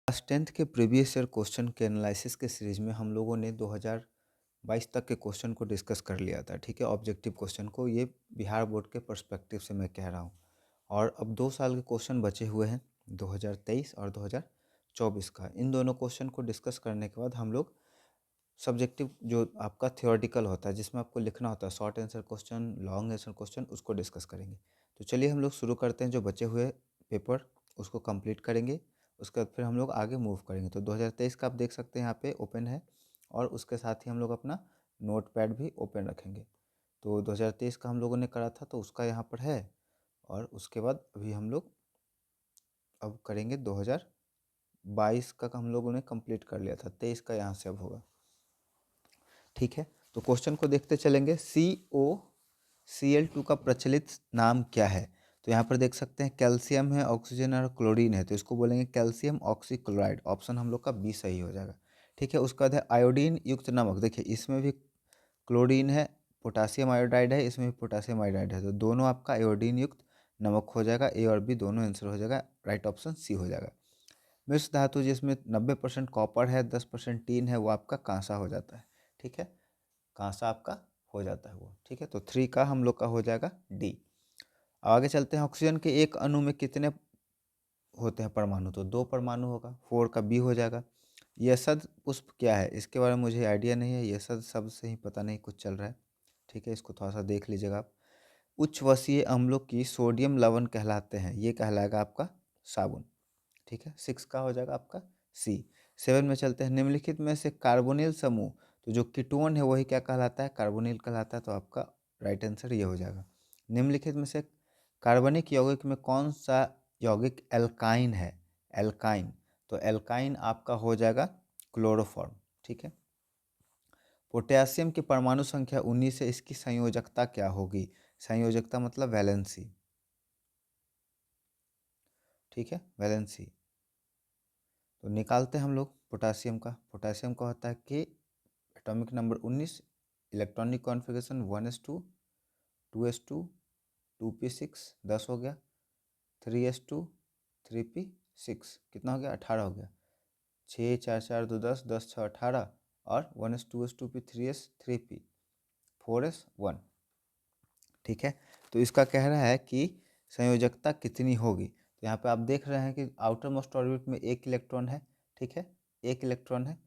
Class 10th के previous year question के analysis के सीरीज में हम लोगों ने 2022 तक के क्वेश्चन को डिस्कस कर लिया था। ठीक है, ऑब्जेक्टिव क्वेश्चन को, ये बिहार बोर्ड के पर्सपेक्टिव से मैं कह रहा हूँ। और अब 2 साल के क्वेश्चन बचे हुए हैं, 2023 और 2024 का। इन दोनों क्वेश्चन को डिस्कस करने के बाद हम लोग सब्जेक्टिव जो आपका थियोरेटिकल होता है, जिसमें आपको लिखना होता है short answer question, long answer question, उसको डिस्कस करेंगे। तो चलिए हम लोग शुरू करते हैं। जो बचे हुए पेपर उसको कंप्लीट करेंगे, उसके बाद फिर हम लोग आगे मूव करेंगे। तो 2023 का आप देख सकते हैं यहाँ पे ओपन है, और उसके साथ ही हम लोग अपना नोट पैड भी ओपन रखेंगे। तो 2023 का हम लोगों ने करा था, तो उसका यहाँ पर है। और उसके बाद अभी हम लोग अब करेंगे 2022 का हम लोगों ने कंप्लीट कर लिया था, 23 का यहाँ से अब होगा। ठीक है, तो क्वेश्चन को देखते चलेंगे। COCl2 का प्रचलित नाम क्या है? तो यहाँ पर देख सकते हैं कैल्शियम है, ऑक्सीजन और क्लोरीन है, तो इसको बोलेंगे कैल्शियम ऑक्सीक्लोराइड। ऑप्शन हम लोग का बी सही हो जाएगा। ठीक है, उसका बाद है आयोडीन युक्त नमक। देखिए इसमें भी क्लोरीन है, पोटासियम आयोडाइड है, इसमें भी पोटासियम आयोडाइड है, तो दोनों आपका आयोडीन युक्त नमक हो जाएगा। ए और बी दोनों आंसर हो जाएगा, राइट ऑप्शन सी हो जाएगा। मिश्र धातु जिसमें 90% कॉपर है, 10% टीन है, वो आपका कांसा हो जाता है। ठीक है, कांसा आपका हो जाता है वो। ठीक है, तो 3 का हम लोग का हो जाएगा डी। आगे चलते हैं। ऑक्सीजन के एक अणु में कितने होते हैं परमाणु? तो 2 परमाणु होगा, 4 का बी हो जाएगा। यशद पुष्प क्या है? इसके बारे में मुझे आइडिया नहीं है, यशद शब्द से ही पता नहीं कुछ चल रहा है। ठीक है, इसको थोड़ा सा देख लीजिएगा आप। उच्च वसीय अम्लों की सोडियम लवण कहलाते हैं, ये कहलाएगा आपका साबुन। ठीक है, 6 का हो जाएगा आपका सी। 7 में चलते हैं। निम्नलिखित में से कार्बोनिल समूह, तो जो कीटोन है वही क्या कहलाता है? कार्बोनिल कहलाता है, तो आपका राइट आंसर ये हो जाएगा। निम्नलिखित में से कार्बनिक यौगिक में कौन सा यौगिक एल्काइन है? एल्काइन, तो एल्काइन आपका हो जाएगा क्लोरोफॉर्म। ठीक है, पोटेशियम की परमाणु संख्या 19 है, इसकी संयोजकता क्या होगी? संयोजकता मतलब वैलेंसी। ठीक है, वैलेंसी तो निकालते हैं हम लोग पोटासियम का। पोटासियम का होता है कि atomic number 19, electronic configuration 1s2, 2s2, 2p6, 10 हो गया, 3s2, 3p6, कितना हो गया? 18 हो गया। 6 4 4 2 10, 10 6 18, और 1s 2s 2p 3s 3p 4s 1। ठीक है, तो इसका कह रहा है कि संयोजकता कितनी होगी। तो यहाँ पे आप देख रहे हैं कि आउटर मोस्ट ऑर्बिट में एक इलेक्ट्रॉन है। ठीक है, एक इलेक्ट्रॉन है,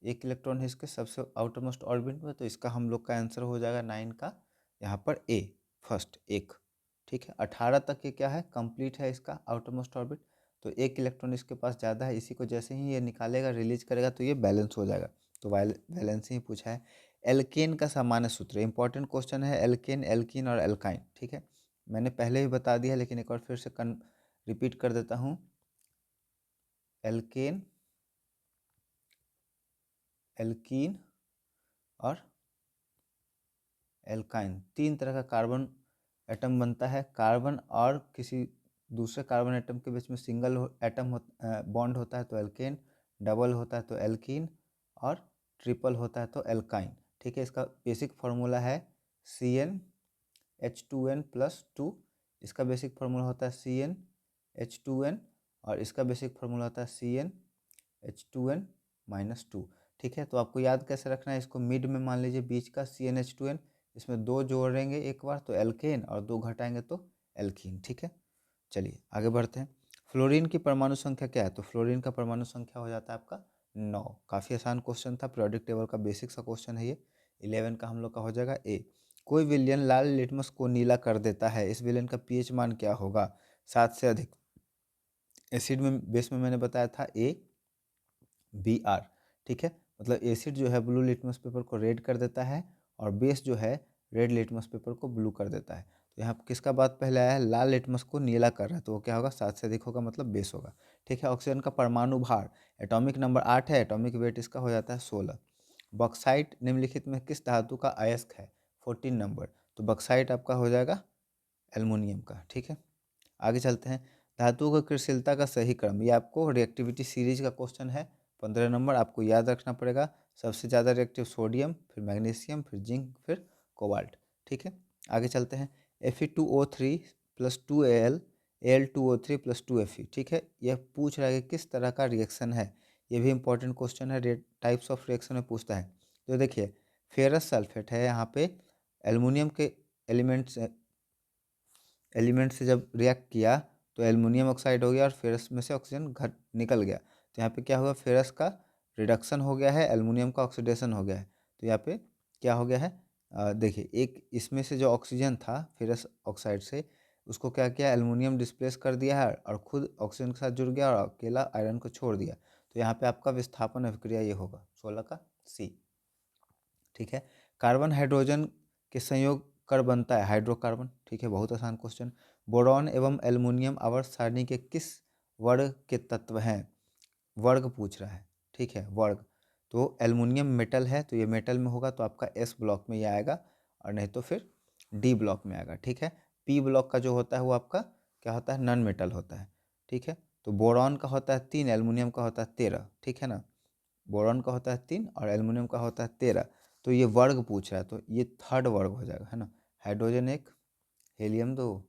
एक इलेक्ट्रॉन है इसके सबसे आउटर मोस्ट ऑर्बिट में, तो इसका हम लोग का आंसर हो जाएगा 9 का यहाँ पर ए, फर्स्ट एक। ठीक है, 18 तक ये क्या है? कंप्लीट है इसका आउटर मोस्ट ऑर्बिट, तो एक इलेक्ट्रॉन इसके पास ज़्यादा है, इसी को जैसे ही ये निकालेगा, रिलीज करेगा, तो ये बैलेंस हो जाएगा। तो बैलेंस ही पूछा है। एल्केन का सामान्य सूत्र, इंपॉर्टेंट क्वेश्चन है। एल्केन, एल्कीन और एल्काइन। ठीक है, मैंने पहले भी बता दिया, लेकिन एक बार फिर से रिपीट कर देता हूँ। एल्केन, एल्कीन और एल्काइन, 3 तरह का कार्बन एटम बनता है। कार्बन और किसी दूसरे कार्बन एटम के बीच में सिंगल एटम बॉन्ड होता है तो एल्केन, डबल होता है तो एल्कीन, और ट्रिपल होता है तो एल्काइन। ठीक है, इसका बेसिक फार्मूला है CnH2n+2। इसका बेसिक फार्मूला होता है CnH2n, और इसका बेसिक फार्मूला होता है CnH2n-2। ठीक है, तो आपको याद कैसे रखना है? इसको मिड में मान लीजिए, बीच का CnH2n, इसमें 2 जोड़ेंगे एक बार तो एल्केन, और 2 घटाएंगे तो एल्कीन। ठीक है, चलिए आगे बढ़ते हैं। फ्लोरीन की परमाणु संख्या क्या है? तो फ्लोरीन का परमाणु संख्या हो जाता है आपका 9। काफ़ी आसान क्वेश्चन था, पीरियोडिक टेबल का बेसिक सा क्वेश्चन है ये। 11 का हम लोग का हो जाएगा ए। कोई विलयन लाल लिटमस को नीला कर देता है, इस विलयन का पीएच मान क्या होगा? 7 से अधिक। एसिड में, बेस में मैंने बताया था ABr। ठीक है, मतलब एसिड जो है ब्लू लिटमस पेपर को रेड कर देता है, और बेस जो है रेड लिटमस पेपर को ब्लू कर देता है। तो यहाँ किसका बात पहले आया है? लाल लिटमस को नीला कर रहा है, तो वो क्या होगा? 7 से अधिक होगा, मतलब बेस होगा। ठीक है, ऑक्सीजन का परमाणु भार, एटॉमिक नंबर 8 है, एटॉमिक वेट इसका हो जाता है 16। बॉक्साइट निम्नलिखित में किस धातु का अयस्क है? 14 नंबर, तो बॉक्साइट आपका हो जाएगा एल्युमिनियम का। ठीक है, आगे चलते हैं। धातुओं की क्रियाशीलता का सही क्रम, ये आपको रिएक्टिविटी सीरीज का क्वेश्चन है। 15 नंबर आपको याद रखना पड़ेगा। सबसे ज़्यादा रिएक्टिव सोडियम, फिर मैग्नीशियम, फिर जिंक, फिर कोबाल्ट। ठीक है, आगे चलते हैं। Fe2O3+2Al Al2O3 plus 2Fe। ठीक है, यह पूछ रहा है कि किस तरह का रिएक्शन है। ये भी इंपॉर्टेंट क्वेश्चन है, टाइप्स ऑफ रिएक्शन में पूछता है। तो देखिए फेरस सल्फेट है, यहाँ पे एल्युमिनियम के एलिमेंट से जब रिएक्ट किया तो एल्युमिनियम ऑक्साइड हो गया और फेरस में से ऑक्सीजन घट निकल गया। तो यहाँ पे क्या हुआ, फेरस का रिडक्शन हो गया है, एल्युमिनियम का ऑक्सीडेशन हो गया है। तो यहाँ पे क्या हो गया है, देखिए एक इसमें से जो ऑक्सीजन था फेरस ऑक्साइड से, उसको क्या किया, एल्युमिनियम डिस्प्लेस कर दिया है और खुद ऑक्सीजन के साथ जुड़ गया और अकेला आयरन को छोड़ दिया। तो यहाँ पे आपका विस्थापन अभिक्रिया ये होगा 16 का सी। ठीक है, कार्बन हाइड्रोजन के संयोग कर बनता है हाइड्रोकार्बन। ठीक है, बहुत आसान क्वेश्चन। बोरॉन एवं एल्युमिनियम आवर्त सारणी के किस वर्ग के तत्व हैं, वर्ग पूछ रहा है। ठीक है, वर्ग। तो एल्युमिनियम मेटल है तो ये मेटल में होगा, तो आपका एस ब्लॉक में ये आएगा, और नहीं तो फिर डी ब्लॉक में आएगा। ठीक है, पी ब्लॉक का जो होता है वो आपका क्या होता है, नॉन मेटल होता है। ठीक है, तो बोरॉन का होता है 3, एल्युमिनियम का होता है 13। ठीक है ना, बोरॉन का होता है 3 और एल्युमिनियम का होता है 13। तो ये वर्ग पूछ रहा है, तो ये थर्ड वर्ग हो जाएगा, है ना। हाइड्रोजन 1, हीलियम 2,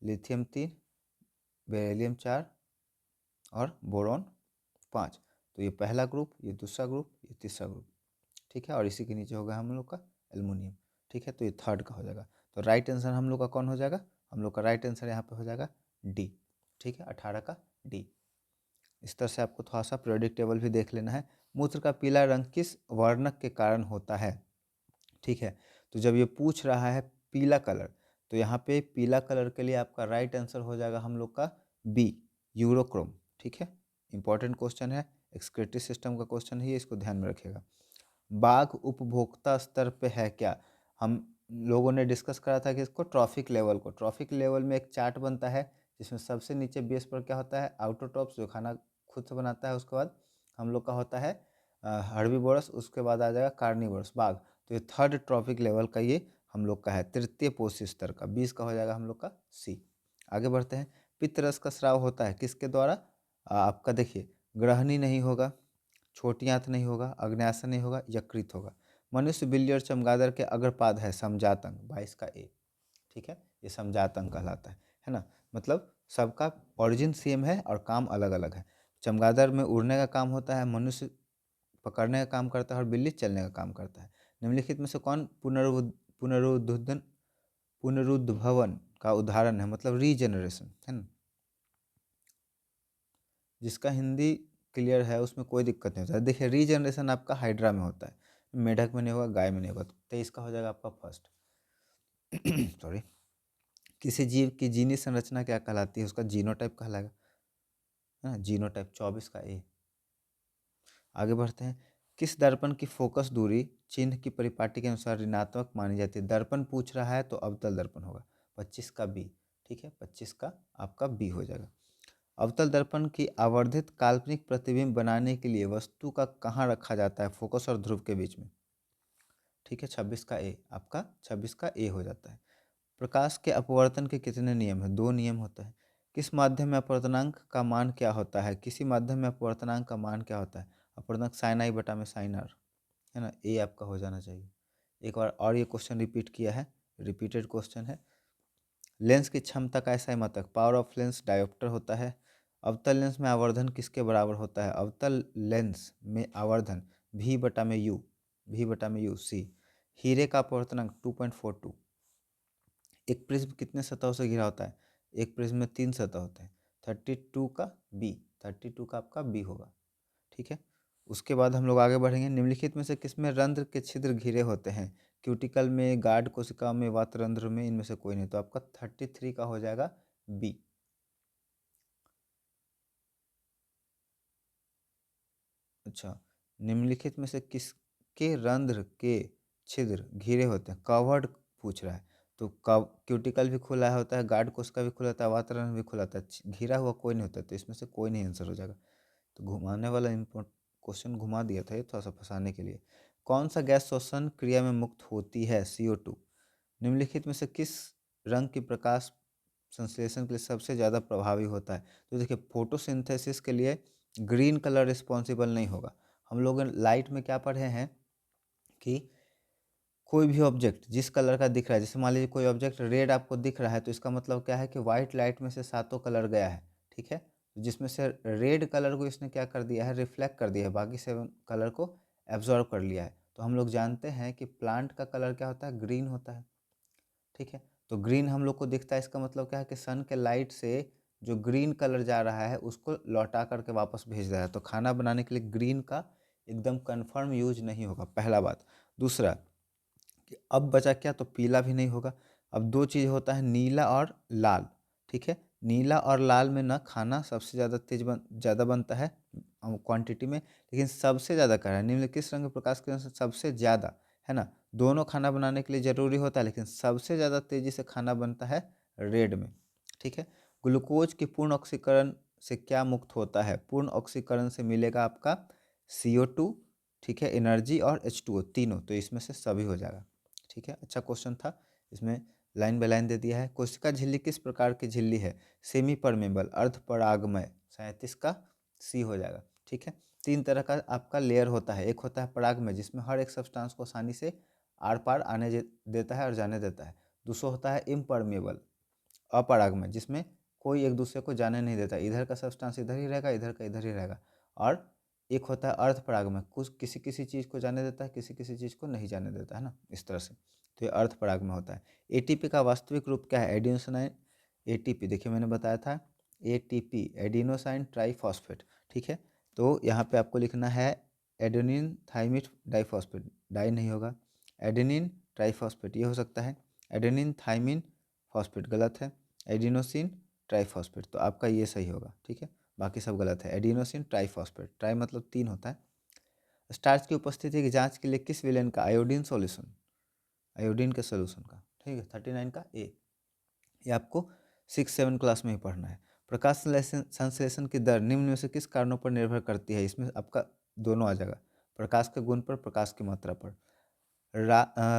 लिथियम 3, बेरिलियम 4 और बोरॉन 5। तो ये पहला ग्रुप, ये दूसरा ग्रुप, ये तीसरा ग्रुप। ठीक है, और इसी के नीचे होगा हम लोग का एल्युमिनियम। ठीक है, तो ये थर्ड का हो जाएगा। तो राइट आंसर हम लोग का कौन हो जाएगा, हम लोग का राइट आंसर यहाँ पे हो जाएगा डी। ठीक है, 18 का डी। इस तरह से आपको थोड़ा सा पीरियोडिक टेबल भी देख लेना है। मूत्र का पीला रंग किस वर्णक के कारण होता है। ठीक है, तो जब ये पूछ रहा है पीला कलर, तो यहाँ पे पीला कलर के लिए आपका राइट आंसर हो जाएगा हम लोग का बी, यूरोक्रोम। ठीक है, इंपॉर्टेंट क्वेश्चन है, एक्सक्रीटरी सिस्टम का क्वेश्चन है ये, इसको ध्यान में रखिएगा। बाघ उपभोक्ता स्तर पे है क्या, हम लोगों ने डिस्कस करा था कि इसको ट्रॉफिक लेवल को, ट्रॉफिक लेवल में एक चार्ट बनता है जिसमें सबसे नीचे बेस पर क्या होता है, आउटोट्रॉप्स जो खाना खुद से बनाता है, उसके बाद हम लोग का होता है हर्बीवोरस, उसके बाद आ जाएगा कार्निवोरस बाघ। तो ये थर्ड ट्रॉफिक लेवल का ये हम लोग का है, तृतीय पोषी स्तर का, 20 का हो जाएगा हम लोग का सी। आगे बढ़ते हैं। पित्तरस का स्राव होता है किसके द्वारा, आपका देखिए ग्रहणी नहीं होगा, छोटी आंत नहीं होगा, अग्न्याशय नहीं होगा, यकृत होगा। मनुष्य, बिल्ली और चमगादड़ के अग्रपाद है समजात अंग, 22 का ए। ठीक है, ये समजात अंग कहलाता है ना। मतलब सबका ओरिजिन सेम है और काम अलग अलग है। चमगादड़ में उड़ने का काम होता है, मनुष्य पकड़ने का काम करता है और बिल्ली चलने का काम करता है। निम्नलिखित में से कौन पुनरुद्भवन पुनरुद्भवन का उदाहरण है, मतलब रीजनरेशन, है ना। जिसका हिंदी क्लियर है उसमें कोई दिक्कत नहीं होता है। देखिए रीजनरेशन आपका हाइड्रा में होता है, मेढक में नहीं होगा, गाय में नहीं होगा। तो 23 का हो जाएगा आपका फर्स्ट। सॉरी। किसी जीव की जीनी संरचना क्या कहलाती है, उसका जीनोटाइप कहलाएगा, है ना, जीनोटाइप, 24 का ए। आगे बढ़ते हैं। किस दर्पण की फोकस दूरी चिन्ह की परिपाटी के अनुसार ऋणात्मक मानी जाती है, दर्पण पूछ रहा है तो अवतल दर्पण होगा, 25 का बी। ठीक है, 25 का आपका बी हो जाएगा। अवतल दर्पण की आवर्धित काल्पनिक प्रतिबिंब बनाने के लिए वस्तु का कहाँ रखा जाता है, फोकस और ध्रुव के बीच में। ठीक है, 26 का ए, आपका 26 का ए हो जाता है। प्रकाश के अपवर्तन के कितने नियम हैं, 2 नियम होता है। किस माध्यम में अपवर्तनांक का मान क्या होता है, किसी माध्यम में अपवर्तनांक का मान क्या होता है, अपवर्तनांक साइन आई बटा में साइन आर, है ना। ए आपका हो जाना चाहिए। एक बार और ये क्वेश्चन रिपीट किया है, रिपीटेड क्वेश्चन है। लेंस की क्षमता का ऐसा मतक, पावर ऑफ लेंस डायोप्टर होता है। अवतल लेंस में आवर्धन किसके बराबर होता है, अवतल लेंस में आवर्धन भी बटा में यू, भी बटा में यू सी। हीरे का अपवर्तनांक 2.42। एक प्रिज्म कितने सतहों से घिरा होता है, एक प्रिज्म में 3 सतह होते हैं, 32 का बी, 32 का आपका बी होगा। ठीक है, उसके बाद हम लोग आगे बढ़ेंगे। निम्नलिखित में से किसमें रंध्र के छिद्र घिरे होते हैं, क्यूटिकल में, गार्ड कोशिका में, वातरंध्र में, इनमें से कोई नहीं। तो आपका 33 का हो जाएगा बी। अच्छा, निम्नलिखित में से किसके रंध्र के छिद्र घिरे होते हैं, कवर्ड पूछ रहा है। तो क्यूटिकल भी खुला होता है, गार्ड कोशिका भी खुला होता है, वातावरण भी खुला होता है, घिरा हुआ कोई नहीं होता। तो इसमें से कोई नहीं आंसर हो जाएगा। तो घुमाने वाला क्वेश्चन घुमा दिया था ये थोड़ा सा फंसाने के लिए। कौन सा गैस श्वसन क्रिया में मुक्त होती है, CO2। निम्नलिखित में से किस रंग की प्रकाश संश्लेषण के लिए सबसे ज़्यादा प्रभावी होता है। तो देखिए फोटोसिंथेसिस के लिए ग्रीन कलर रिस्पॉन्सिबल नहीं होगा। हम लोग लाइट में क्या पढ़े हैं कि कोई भी ऑब्जेक्ट जिस कलर का दिख रहा है, जैसे मान लीजिए कोई ऑब्जेक्ट रेड आपको दिख रहा है, तो इसका मतलब क्या है कि वाइट लाइट में से सातों कलर गया है, ठीक है, जिसमें से रेड कलर को इसने क्या कर दिया है, रिफ्लेक्ट कर दिया है, बाकी 7 कलर को एब्जॉर्ब कर लिया है। तो हम लोग जानते हैं कि प्लांट का कलर क्या होता है, ग्रीन होता है, ठीक है। तो ग्रीन हम लोग को दिखता है, इसका मतलब क्या है कि सन के लाइट से जो ग्रीन कलर जा रहा है उसको लौटा करके वापस भेज रहा है। तो खाना बनाने के लिए ग्रीन का एकदम कन्फर्म यूज नहीं होगा, पहला बात। दूसरा कि अब बचा क्या, तो पीला भी नहीं होगा। अब दो चीज़ होता है, नीला और लाल, ठीक है। नीला और लाल में ना खाना सबसे ज़्यादा ज़्यादा बनता है क्वांटिटी में, लेकिन सबसे ज़्यादा कह रहा है निम्नलिखित किस रंग प्रकाश किरण से सबसे ज़्यादा, है ना। दोनों खाना बनाने के लिए ज़रूरी होता है, लेकिन सबसे ज़्यादा तेज़ी से खाना बनता है रेड में, ठीक है। ग्लूकोज की पूर्ण ऑक्सीकरण से क्या मुक्त होता है, पूर्ण ऑक्सीकरण से मिलेगा आपका CO2, ठीक है, एनर्जी और H2O तीनों, तो इसमें से सभी हो जाएगा, ठीक है। अच्छा क्वेश्चन था, इसमें लाइन बाय लाइन दे दिया है। कोशिका झिल्ली किस प्रकार की झिल्ली है, सेमी परमेबल, अर्ध परागमय, 37 का सी हो जाएगा, ठीक है। तीन तरह का आपका लेयर होता है, एक होता है परागमय जिसमें हर एक सब्सटेंस को आसानी से आर पार आने देता है और जाने देता है। दूसरा होता है इम्परमेबल, अपरागमय, जिसमें कोई एक दूसरे को जाने नहीं देता, इधर का सब्सटेंस इधर ही रहेगा, इधर का इधर ही रहेगा। और एक होता है अर्ध परागमय, कुछ किसी किसी चीज़ को जाने देता है, किसी किसी चीज़ को नहीं जाने देता है ना, इस तरह से। तो ये अर्ध परागमय होता है। एटीपी का वास्तविक रूप क्या है, एडिनोसाइन एटीपी, देखिए मैंने बताया था एटीपी एडिनोसाइन ट्राइफॉस्फेट, ठीक है। तो यहाँ पे आपको लिखना है एडेनिन थाइमिड डाइफॉस्फेट, डाई नहीं होगा, एडेनिन ट्राइफॉस्फेट ये हो सकता है, एडेनिन थाइमिन फॉस्फेट गलत है, एडिनोसिन ट्राइफॉस्फेट, तो आपका ये सही होगा, ठीक है। बाकी सब गलत है। एडिनोसिन ट्राइफॉस्फेट, ट्राई मतलब 3 होता है। स्टार्च की उपस्थिति की जांच के लिए किस विलेन का आयोडीन सॉल्यूशन, आयोडीन के सोल्यूशन का, ठीक है, 39 का ए। ये आपको 6-7 क्लास में ही पढ़ना है। प्रकाश संश्लेषण की दर निम्न में से किस कारणों पर निर्भर करती है, इसमें आपका दोनों आ जाएगा, प्रकाश के गुण पर, प्रकाश की मात्रा पर।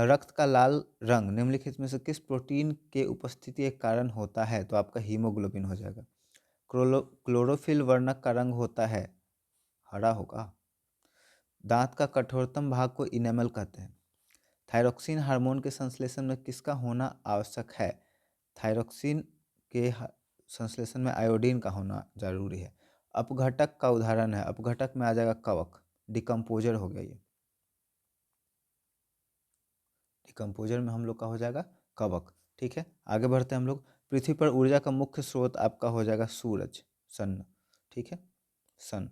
रक्त का लाल रंग निम्नलिखित में से किस प्रोटीन के उपस्थिति के कारण होता है, तो आपका हीमोग्लोबिन हो जाएगा। क्लोरोफिल वर्णक का रंग होता है हरा होगा। दांत का कठोरतम भाग को इनेमल कहते हैं। थायरोक्सिन हार्मोन के संश्लेषण में किसका होना आवश्यक है, थायरोक्सिन के संश्लेषण में आयोडीन का होना जरूरी है। अपघटक का उदाहरण है, अपघटक में आ जाएगा कवक, डिकम्पोजर हो गया ये, डिकम्पोजर में हम लोग का हो जाएगा कवक, ठीक है। आगे बढ़ते हैं हम लोग। पृथ्वी पर ऊर्जा का मुख्य स्रोत आपका हो जाएगा सूरज, सन, ठीक है, सन।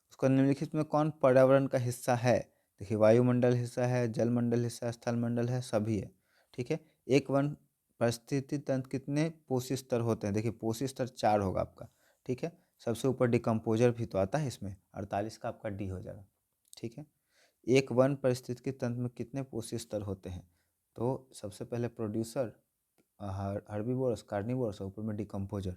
उसका निम्नलिखित में कौन पर्यावरण का हिस्सा है, देखिए वायुमंडल हिस्सा है, जलमंडल हिस्सा है, स्थलमंडल है, सभी है, ठीक है। एक वन परिस्थिति तंत्र कितने पोषी स्तर होते हैं, देखिए पोषी स्तर 4 होगा आपका, ठीक है। सबसे ऊपर डिकम्पोजर भी तो आता है इसमें, 48 का आपका डी हो जाएगा, ठीक है। एक वन परिस्थितिकी तंत्र में कितने पोषी स्तर होते हैं, तो सबसे पहले प्रोड्यूसर, हर्बीवोरस, कार्निवोरस और ऊपर में डिकम्पोजर,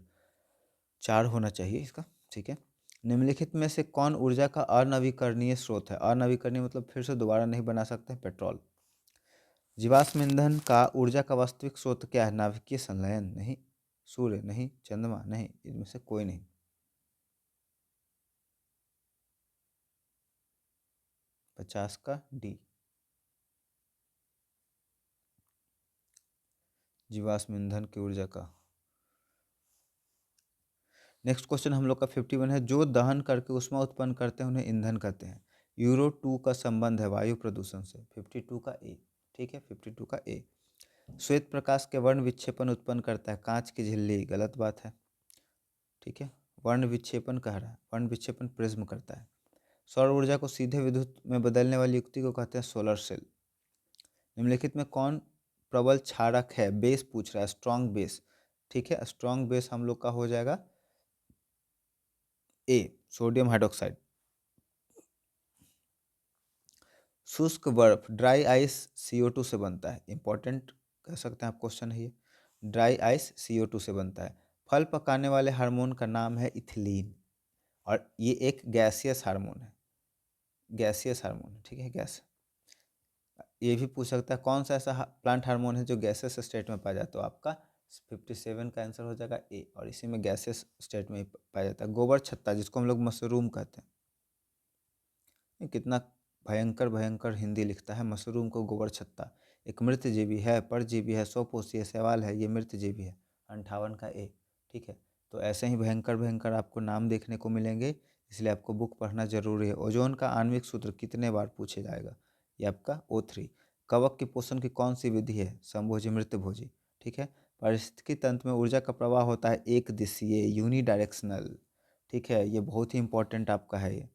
4 होना चाहिए इसका, ठीक है। निम्नलिखित में से कौन ऊर्जा का अनवीकरणीय स्रोत है, अनवीकरणीय मतलब फिर से दोबारा नहीं बना सकते, पेट्रोल। जीवाश्म ईंधन का ऊर्जा का वास्तविक स्रोत क्या है, नाभिकीय संलयन नहीं, सूर्य नहीं, चंद्रमा नहीं, इनमें से कोई नहीं, 50 का डी, जीवाश्म ईंधन की ऊर्जा का। नेक्स्ट क्वेश्चन हम लोग का 51 है, जो दहन करके ऊष्मा उत्पन्न करते हैं उन्हें ईंधन कहते हैं। यूरो 2 का संबंध है वायु प्रदूषण से, 52 का ए, ठीक है, 52 का ए। श्वेत प्रकाश के वर्ण विक्षेपण उत्पन्न करता है कांच की झिल्ली, गलत बात है, ठीक है। वर्ण विक्षेपण कह रहा है, वर्ण विक्षेपण प्रिज्म करता है। सौर ऊर्जा को सीधे विद्युत में बदलने वाली युक्ति को कहते हैं सोलर सेल। निम्नलिखित में कौन प्रबल क्षारक है, बेस पूछ रहा है, स्ट्रॉन्ग बेस, ठीक है। स्ट्रॉन्ग बेस हम लोग का हो जाएगा ए, सोडियम हाइड्रोक्साइड। शुष्क बर्फ, ड्राई आइस CO2 से बनता है, इंपॉर्टेंट कह सकते हैं आप क्वेश्चन है ये, ड्राई आइस CO2 से बनता है। फल पकाने वाले हार्मोन का नाम है इथिलीन, और ये एक गैसियस हार्मोन है, गैसियस हार्मोन है, ठीक है, गैस। ये भी पूछ सकता है कौन सा ऐसा प्लांट हार्मोन है जो गैसेस स्टेट में पाया जाता है, तो आपका 57 का आंसर हो जाएगा ए, और इसी में गैसेस स्टेट में पाया जाता है। गोबर छत्ता जिसको हम लोग मशरूम कहते हैं, ये कितना भयंकर भयंकर हिंदी लिखता है, मशरूम को गोबर छत्ता, एक मृतजीवी है, परजीवी है, स्वपोषी शैवाल है, ये मृतजीवी है। 58 का ए। ठीक है, तो ऐसे ही भयंकर भयंकर आपको नाम देखने को मिलेंगे, इसलिए आपको बुक पढ़ना जरूरी है। ओजोन का आणविक सूत्र कितने बार पूछे जाएगा? ये आपका O3। कवक की पोषण की कौन सी विधि है? समभोजी मृतभोजी। ठीक है, पारिस्थितिकी तंत्र में ऊर्जा का प्रवाह होता है एक दिशीय, यूनिडायरेक्शनल। ठीक है, ये बहुत ही इंपॉर्टेंट आपका है। ये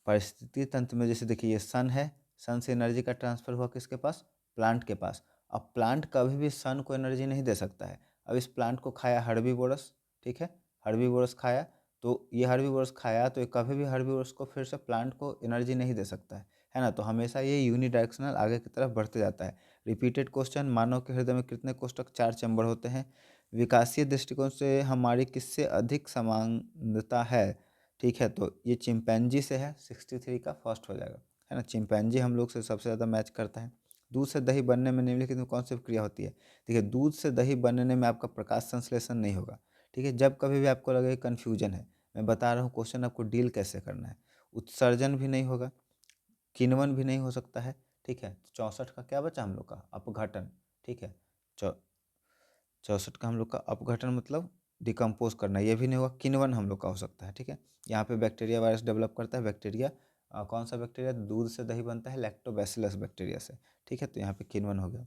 पारिस्थितिकी तंत्र में जैसे देखिए ये सन है, सन से एनर्जी का ट्रांसफर हुआ किसके पास? प्लांट के पास। अब प्लांट कभी भी सन को एनर्जी नहीं दे सकता है। अब इस प्लांट को खाया हर्बीवोरस। ठीक है, हर्बीवोरस खाया, तो ये हर्बीवोरस खाया तो ये कभी भी हर्बीवोरस को फिर से प्लांट को एनर्जी नहीं दे सकता है ना। तो हमेशा ये यूनिडायरेक्शनल आगे की तरफ बढ़ते जाता है। रिपीटेड क्वेश्चन, मानव के हृदय में कितने कोष्ठक? 4 चैम्बर होते हैं। विकासीय दृष्टिकोण से हमारी किससे अधिक समानता है? ठीक है, तो ये चिंपैंजी से है, 63 का फर्स्ट हो जाएगा, है ना। चिंपैंजी हम लोग से सबसे ज़्यादा मैच करता है। दूध से दही बनने में निम्नलिखित में कौन सी प्रक्रिया होती है? देखिए, दूध से दही बनने में आपका प्रकाश संश्लेषण नहीं होगा। ठीक है, जब कभी भी आपको लगे कन्फ्यूजन है, मैं बता रहा हूँ क्वेश्चन आपको डील कैसे करना है। उत्सर्जन भी नहीं होगा, किण्वन भी नहीं हो सकता है। ठीक है, 64 का क्या बचा हम लोग का? अपघटन। ठीक है, 64 का हम लोग का अपघटन मतलब डिकम्पोज करना, ये भी नहीं होगा। किण्वन हम लोग का हो सकता है। ठीक है, यहाँ पे बैक्टीरिया वायरस डेवलप करता है। बैक्टीरिया कौन सा बैक्टीरिया? दूध से दही बनता है, लैक्टोबैसिलस बैक्टीरिया से। ठीक है, तो यहाँ पे किण्वन हो गया।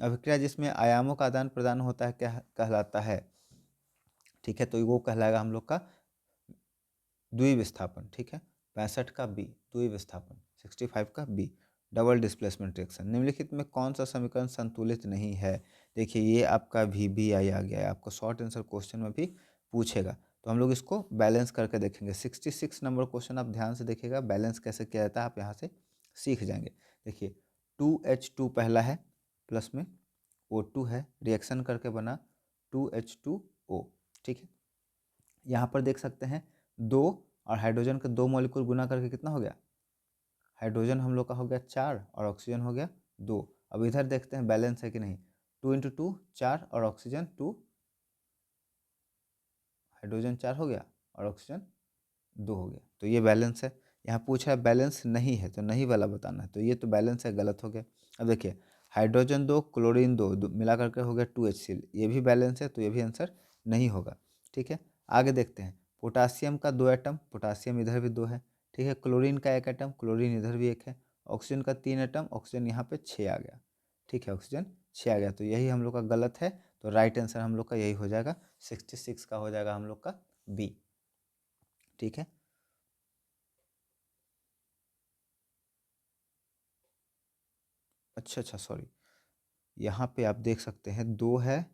अभिक्रिया जिसमें आयामों का आदान प्रदान होता है क्या कहलाता है? ठीक है, तो वो कहलाएगा हम लोग का द्विविस्थापन। ठीक है, 65 का बी, द्विविस्थापन। 65 का बी, डबल डिस्प्लेसमेंट रिएक्शन। निम्नलिखित में कौन सा समीकरण संतुलित नहीं है? देखिए, ये आपका VBI आ गया है, आपको शॉर्ट आंसर क्वेश्चन में भी पूछेगा, तो हम लोग इसको बैलेंस करके देखेंगे। 66 नंबर क्वेश्चन आप ध्यान से देखिएगा, बैलेंस कैसे किया जाता है, आप यहाँ से सीख जाएंगे। देखिए, 2H2 पहला है, प्लस में O2 है, रिएक्शन करके बना 2H2O। ठीक है, यहाँ पर देख सकते हैं 2 और हाइड्रोजन के 2 मॉलिक्यूल गुना करके कितना हो गया? हाइड्रोजन हम लोग का हो गया 4 और ऑक्सीजन हो गया 2। अब इधर देखते हैं बैलेंस है कि नहीं। 2 × 2 4 और ऑक्सीजन 2, हाइड्रोजन 4 हो गया और ऑक्सीजन 2 हो गया, तो ये बैलेंस है। यहाँ पूछा है बैलेंस नहीं है, तो नहीं वाला बताना है, तो ये तो बैलेंस है, गलत हो गया। अब देखिए, हाइड्रोजन 2 क्लोरीन 2 मिला करके हो गया 2HCl, ये भी बैलेंस है, तो ये भी आंसर नहीं होगा। ठीक है, आगे देखते हैं। पोटासियम का 2 एटम, पोटासियम इधर भी 2 है। ठीक है, क्लोरीन का 1 एटम, क्लोरीन इधर भी 1 है। ऑक्सीजन का 3 एटम, ऑक्सीजन यहाँ पे 6 आ गया। ठीक है, ऑक्सीजन 6 आ गया, तो यही हम लोग का गलत है, तो राइट आंसर हम लोग का यही हो जाएगा, 66 का हो जाएगा हम लोग का बी। ठीक है, अच्छा सॉरी, यहाँ पे आप देख सकते हैं 2 है,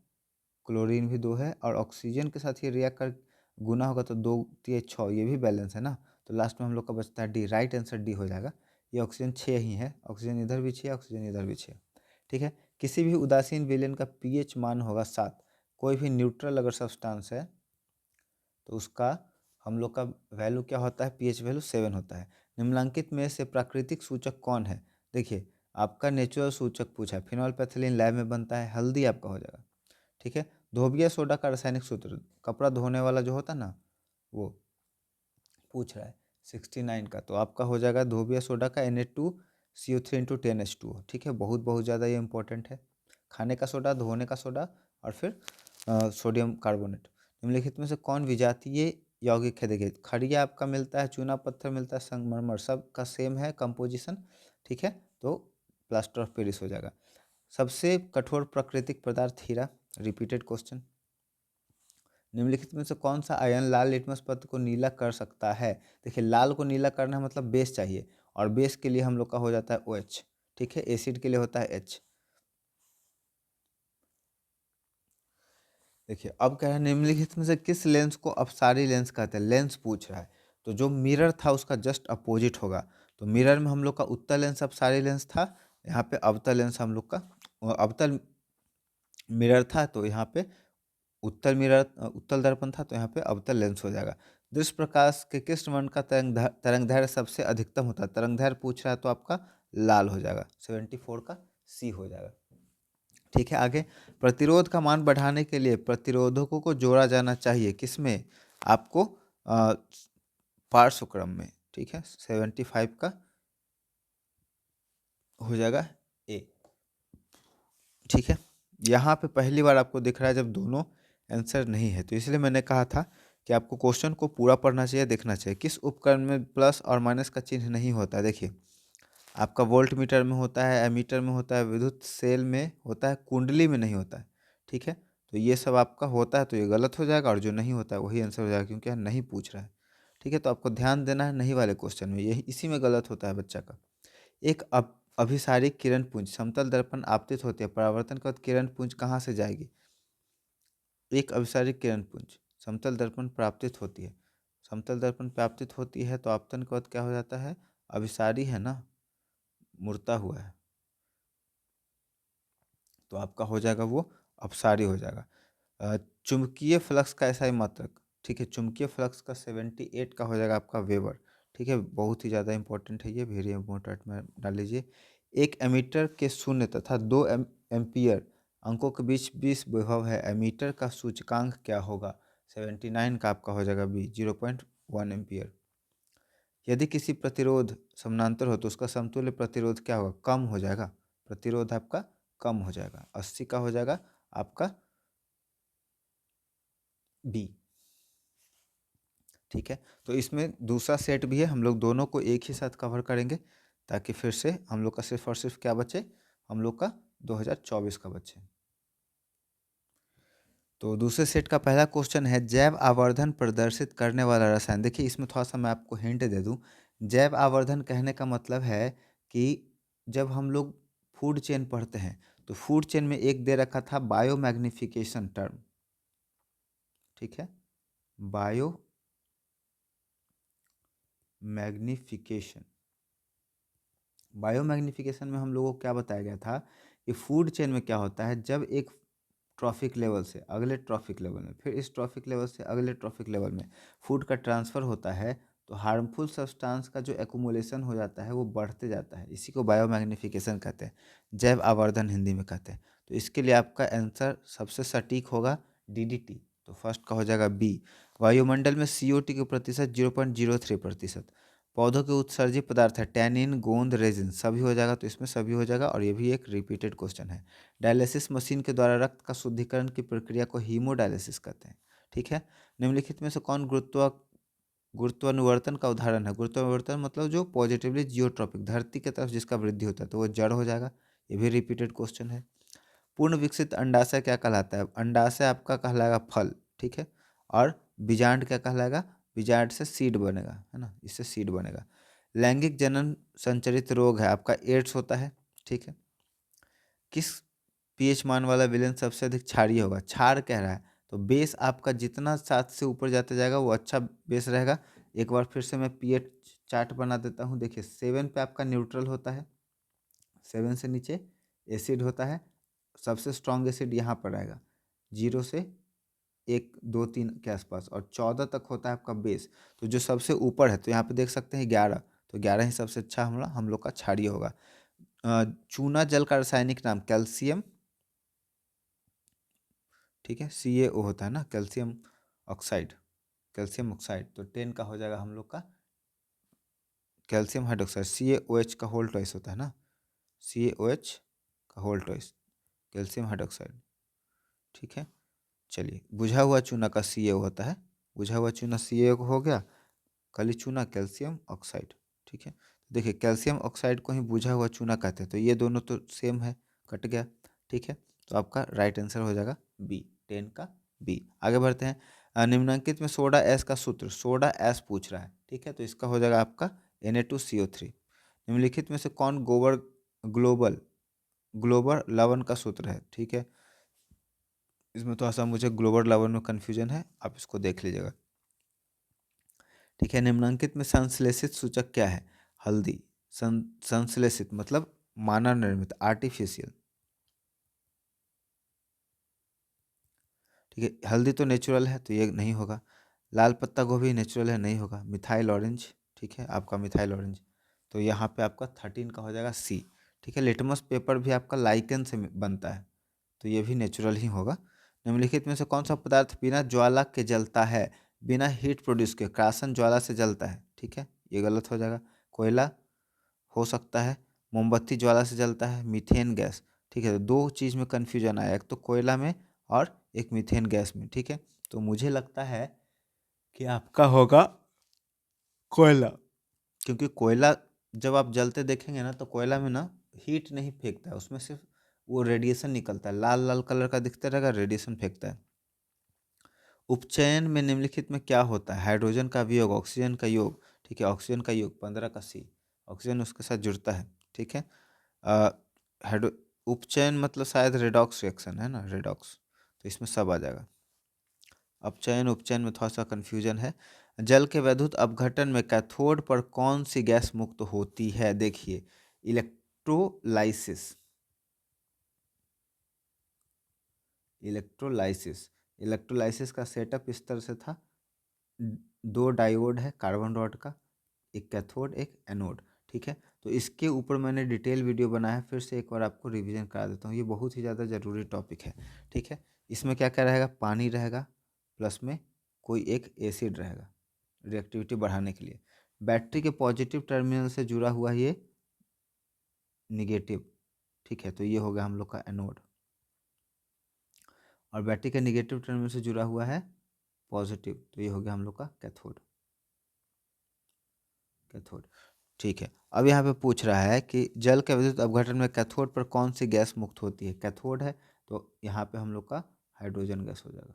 क्लोरीन भी 2 है, और ऑक्सीजन के साथ ये रिएक्ट कर गुना होगा तो 2 3 6, ये भी बैलेंस है ना। तो लास्ट में हम लोग का बचता है डी, राइट आंसर डी हो जाएगा। ये ऑक्सीजन 6 ही है, ऑक्सीजन इधर भी 6, ऑक्सीजन इधर भी 6। ठीक है, किसी भी उदासीन विलेन का pH मान होगा 7। कोई भी न्यूट्रल अगर सब्सटेंस है तो उसका हम लोग का वैल्यू क्या होता है? pH वैल्यू 7 होता है। निम्नलिखित में से प्राकृतिक सूचक कौन है? देखिए, आपका नेचुरल सूचक पूछा है, फिनोल्फेथलीन लैब में बनता है, हल्दी आपका हो जाएगा। ठीक है, धोबिया सोडा का रासायनिक सूत्र, कपड़ा धोने वाला जो होता है ना, वो पूछ रहा है 69 का, तो आपका हो जाएगा धोबिया सोडा का Na2CO3 × 10H2O। ठीक है, बहुत बहुत ज़्यादा ये इंपॉर्टेंट है। खाने का सोडा, धोने का सोडा, और फिर सोडियम कार्बोनेट। निम्नलिखित में से कौन विजातीय यौगिक है? देखिए, खड़िया आपका मिलता है, चूना पत्थर मिलता है, संगमरमर, सब का सेम है कंपोजिशन। ठीक है, तो प्लास्टर ऑफ पेरिस हो जाएगा। सबसे कठोर प्राकृतिक पदार्थ हीरा, रिपीटेड क्वेश्चन। निम्नलिखित में से कौन सा आयन लाल लिटमस पत्र को नीला कर सकता है? देखिए, लाल को नीला करना है मतलब बेस चाहिए, और बेस के लिए हम लोग का हो जाता है OH। ठीक है, एसिड के लिए होता है H। देखिए, अब कह रहा है निम्नलिखित में से किस लेंस को अपसारी लेंस कहते हैं? लेंस पूछ रहा है, तो जो मिरर था उसका जस्ट अपोजिट होगा। तो मिरर में हम लोग का उत्तल लेंस अपसारी लेंस था, यहाँ पे अवतल लेंस हम लोग का अवतल मिरर था, तो यहाँ पे उत्तल मिरर उत्तल दर्पण था, तो यहाँ पे अवतल लेंस हो जाएगा। दृश्य प्रकाश के किस वर्ण का तरंग दैर्घ्य सबसे अधिकतम होता है? तरंग दैर्घ्य पूछ रहा है, तो आपका लाल हो जाएगा, 74 का सी हो जाएगा। ठीक है, आगे, प्रतिरोध का मान बढ़ाने के लिए प्रतिरोधकों को जोड़ा जाना चाहिए किसमें? आपको पार्श्वक्रम में। ठीक है, 75 का हो जाएगा ए। ठीक है, यहाँ पे पहली बार आपको दिख रहा है जब दोनों आंसर नहीं है, तो इसलिए मैंने कहा था कि आपको क्वेश्चन को पूरा पढ़ना चाहिए, देखना चाहिए। किस उपकरण में प्लस और माइनस का चिन्ह नहीं होता है? देखिए, आपका वोल्ट मीटर में होता है, एमीटर में होता है, विद्युत सेल में होता है, कुंडली में नहीं होता है। ठीक है, तो ये सब आपका होता है तो ये गलत हो जाएगा, और जो नहीं होता है वही आंसर हो जाएगा, क्योंकि यह नहीं पूछ रहा है। ठीक है, तो आपको ध्यान देना है नहीं वाले क्वेश्चन में, यही इसी में गलत होता है बच्चा का। एक अभिसारिक किरण पुंज समतल दर्पण आपतित होती है, परावर्तन के बाद किरण पुंज कहाँ से जाएगी? एक अभिसारिक किरण पुंज समतल दर्पण प्राप्तित होती है, समतल दर्पण प्राप्तित होती है तो आपतन के बाद क्या हो जाता है? अभिसारी है ना, मुड़ता हुआ है, तो आपका हो जाएगा वो अपसारी हो जाएगा। चुंबकीय फ्लक्स का एसआई मात्रक, ठीक है, चुंबकीय फ्लक्स का 78 का हो जाएगा आपका वेबर। ठीक है, बहुत ही ज़्यादा इंपॉर्टेंट है ये, वेरी इंपॉर्टेंट में डाल लीजिए। एक एमीटर के शून्य तथा 2 एम्पियर अंकों के बीच 20 विभव है, एमीटर का सूचकांक क्या होगा? 79 का आपका हो जाएगा बी, 0.1 एम्पियर। यदि किसी प्रतिरोध समानांतर हो तो उसका समतुल्य प्रतिरोध क्या होगा? कम हो जाएगा, प्रतिरोध आपका कम हो जाएगा, 80 का हो जाएगा आपका बी। ठीक है, तो इसमें दूसरा सेट भी है, हम लोग दोनों को एक ही साथ कवर करेंगे, ताकि फिर से हम लोग का सिर्फ और सिर्फ क्या बचे? हम लोग का 2024 का बचे। तो दूसरे सेट का पहला क्वेश्चन है, जैव आवर्धन प्रदर्शित करने वाला रसायन। देखिए, इसमें थोड़ा सा मैं आपको हिंट दे दूं। जैव आवर्धन कहने का मतलब है कि जब हम लोग फूड चेन पढ़ते हैं तो फूड चेन में एक दे रखा था बायो मैग्निफिकेशन टर्म। ठीक है, बायो मैग्निफिकेशन, बायो मैग्निफिकेशन में हम लोगों को क्या बताया गया था कि फूड चेन में क्या होता है, जब एक ट्रॉफिक लेवल से अगले ट्रॉफिक लेवल में, फिर इस ट्रॉफिक लेवल से अगले ट्रॉफिक लेवल में फूड का ट्रांसफ़र होता है, तो हार्मफुल सब्सटेंस का जो एक्यूमुलेशन हो जाता है वो बढ़ते जाता है, इसी को बायो मैग्निफिकेशन कहते हैं, जैव आवर्धन हिंदी में कहते हैं। तो इसके लिए आपका आंसर सबसे सटीक होगा DDT, तो फर्स्ट का हो जाएगा बी। वायुमंडल में CO2 के प्रतिशत 0.03%। पौधों के उत्सर्जित पदार्थ है टैनिन, गोंद, रेजिन, सभी हो जाएगा, तो इसमें सभी हो जाएगा, और ये भी एक रिपीटेड क्वेश्चन है। डायलिसिस मशीन के द्वारा रक्त का शुद्धिकरण की प्रक्रिया को हीमोडायलिसिस कहते हैं। ठीक है, निम्नलिखित में से कौन गुरुत्वानुवर्तन का उदाहरण है? गुरुत्वानुवर्तन मतलब जो पॉजिटिवली जियोट्रॉपिक, धरती की तरफ जिसका वृद्धि होता है, तो वो जड़ हो जाएगा, ये भी रिपीटेड क्वेश्चन है। पूर्ण विकसित अंडाशय क्या कहलाता है? अंडाशय आपका कहलाएगा फल, ठीक है, और बीजांड क्या कहलाएगा? बीजांड से सीड बनेगा, है ना, इससे सीड बनेगा। लैंगिक जनन संचरित रोग है आपका एड्स होता है। ठीक है, किस पीएच मान वाला विलेन सबसे अधिक क्षारीय होगा? क्षार कह रहा है, तो बेस आपका जितना 7 से ऊपर जाता जाएगा वो अच्छा बेस रहेगा। एक बार फिर से मैं पीएच चार्ट बना देता हूँ। देखिए, 7 पे आपका न्यूट्रल होता है, 7 से नीचे एसिड होता है, सबसे स्ट्रॉन्ग एसिड यहाँ पर आएगा 0 से 1 2 3 के आसपास, और 14 तक होता है आपका बेस। तो जो सबसे ऊपर है, तो यहाँ पे देख सकते हैं 11, तो 11 ही सबसे अच्छा हम लोग का क्षारीय होगा। चूना जल का रासायनिक नाम? कैल्शियम, ठीक है, CaO होता है ना, कैल्शियम ऑक्साइड, कैल्शियम ऑक्साइड, तो 10 का हो जाएगा हम लोग का कैल्शियम हाइड्रोक्साइड, CaOH का होल ट्वाइस होता है ना, CaOH का होल ट्वाइस, कैल्शियम हाइड्रोक्साइड। ठीक है, चलिए, बुझा हुआ चूना का CaO होता है, बुझा हुआ चूना CaO हो गया, काली चूना कैल्शियम ऑक्साइड। ठीक है, देखिए, कैल्शियम ऑक्साइड को ही बुझा हुआ चूना कहते हैं, तो ये दोनों तो सेम है, कट गया। ठीक है, तो आपका राइट आंसर हो जाएगा बी, 10 का बी। आगे बढ़ते हैं। निम्नलिखित में सोडा ऐश का सूत्र, सोडा ऐश पूछ रहा है, ठीक है, तो इसका हो जाएगा आपका Na2CO3। निम्नलिखित में से कौन ग्लोबल ग्लोबल लवण का सूत्र है? ठीक है, इसमें थोड़ा सा मुझे ग्लोबल लवण में कन्फ्यूजन है, आप इसको देख लीजिएगा। ठीक है, निम्नलिखित में संश्लेषित सूचक क्या है? हल्दी। संश्लेषित मतलब मानव निर्मित, आर्टिफिशियल। ठीक है, हल्दी तो नेचुरल है, तो ये नहीं होगा। लाल पत्ता गोभी नेचुरल है, नहीं होगा। मिथाइल ऑरेंज, ठीक है, आपका मिथाइल ऑरेंज, तो यहाँ पे आपका 13 का हो जाएगा सी। ठीक है, लिटमस पेपर भी आपका लाइकेन से बनता है, तो ये भी नेचुरल ही होगा। निम्नलिखित में से कौन सा पदार्थ बिना ज्वाला के जलता है? बिना हीट प्रोड्यूस के, क्रासन ज्वाला से जलता है। ठीक है, ये गलत हो जाएगा। कोयला हो सकता है, मोमबत्ती ज्वाला से जलता है, मीथेन गैस, ठीक है, तो दो चीज़ में कन्फ्यूजन आया, एक तो कोयला में और एक मीथेन गैस में। ठीक है, तो मुझे लगता है कि आपका होगा कोयला, क्योंकि कोयला जब आप जलते देखेंगे ना तो कोयला में ना हीट नहीं फेंकता है, उसमें सिर्फ वो रेडिएशन निकलता है, लाल लाल कलर का दिखता रहेगा, रेडिएशन फेंकता है। उपचयन में निम्नलिखित में क्या होता है? हाइड्रोजन का वियोग, ऑक्सीजन का योग। ठीक है, ऑक्सीजन का योग 15 का सी, ऑक्सीजन उसके साथ जुड़ता है। ठीक है, अ, हाइड्रो उपचयन मतलब शायद रेडॉक्स रिएक्शन है ना, रेडॉक्स, तो इसमें सब आ जाएगा। अपचयन उपचयन में थोड़ा सा कन्फ्यूजन है। जल के वैद्युत अपघटन में कैथोड पर कौन सी गैस मुक्त होती है? देखिए, इलेक्ट्रोलाइसिस, इलेक्ट्रोलाइसिस, इलेक्ट्रोलाइसिस का सेटअप इस तरह से था। दो डायोड है कार्बन रॉड का, एक कैथोड एक एनोड। ठीक है, तो इसके ऊपर मैंने डिटेल वीडियो बनाया है, फिर से एक बार आपको रिवीजन करा देता हूँ, ये बहुत ही ज़्यादा ज़रूरी टॉपिक है। ठीक है, इसमें क्या क्या रहेगा? पानी रहेगा, प्लस में कोई एक एसिड रहेगा रिएक्टिविटी बढ़ाने के लिए। बैटरी के पॉजिटिव टर्मिनल से जुड़ा हुआ ये निगेटिव। ठीक है, तो ये हो गया हम लोग का एनोड, और बैटरी के निगेटिव टर्मिनल से जुड़ा हुआ है पॉजिटिव, तो ये हो गया हम लोग का कैथोड, कैथोड। ठीक है, अब यहाँ पे पूछ रहा है कि जल के विद्युत अपघटन में कैथोड पर कौन सी गैस मुक्त होती है? कैथोड है तो यहाँ पे हम लोग का हाइड्रोजन गैस हो जाएगा।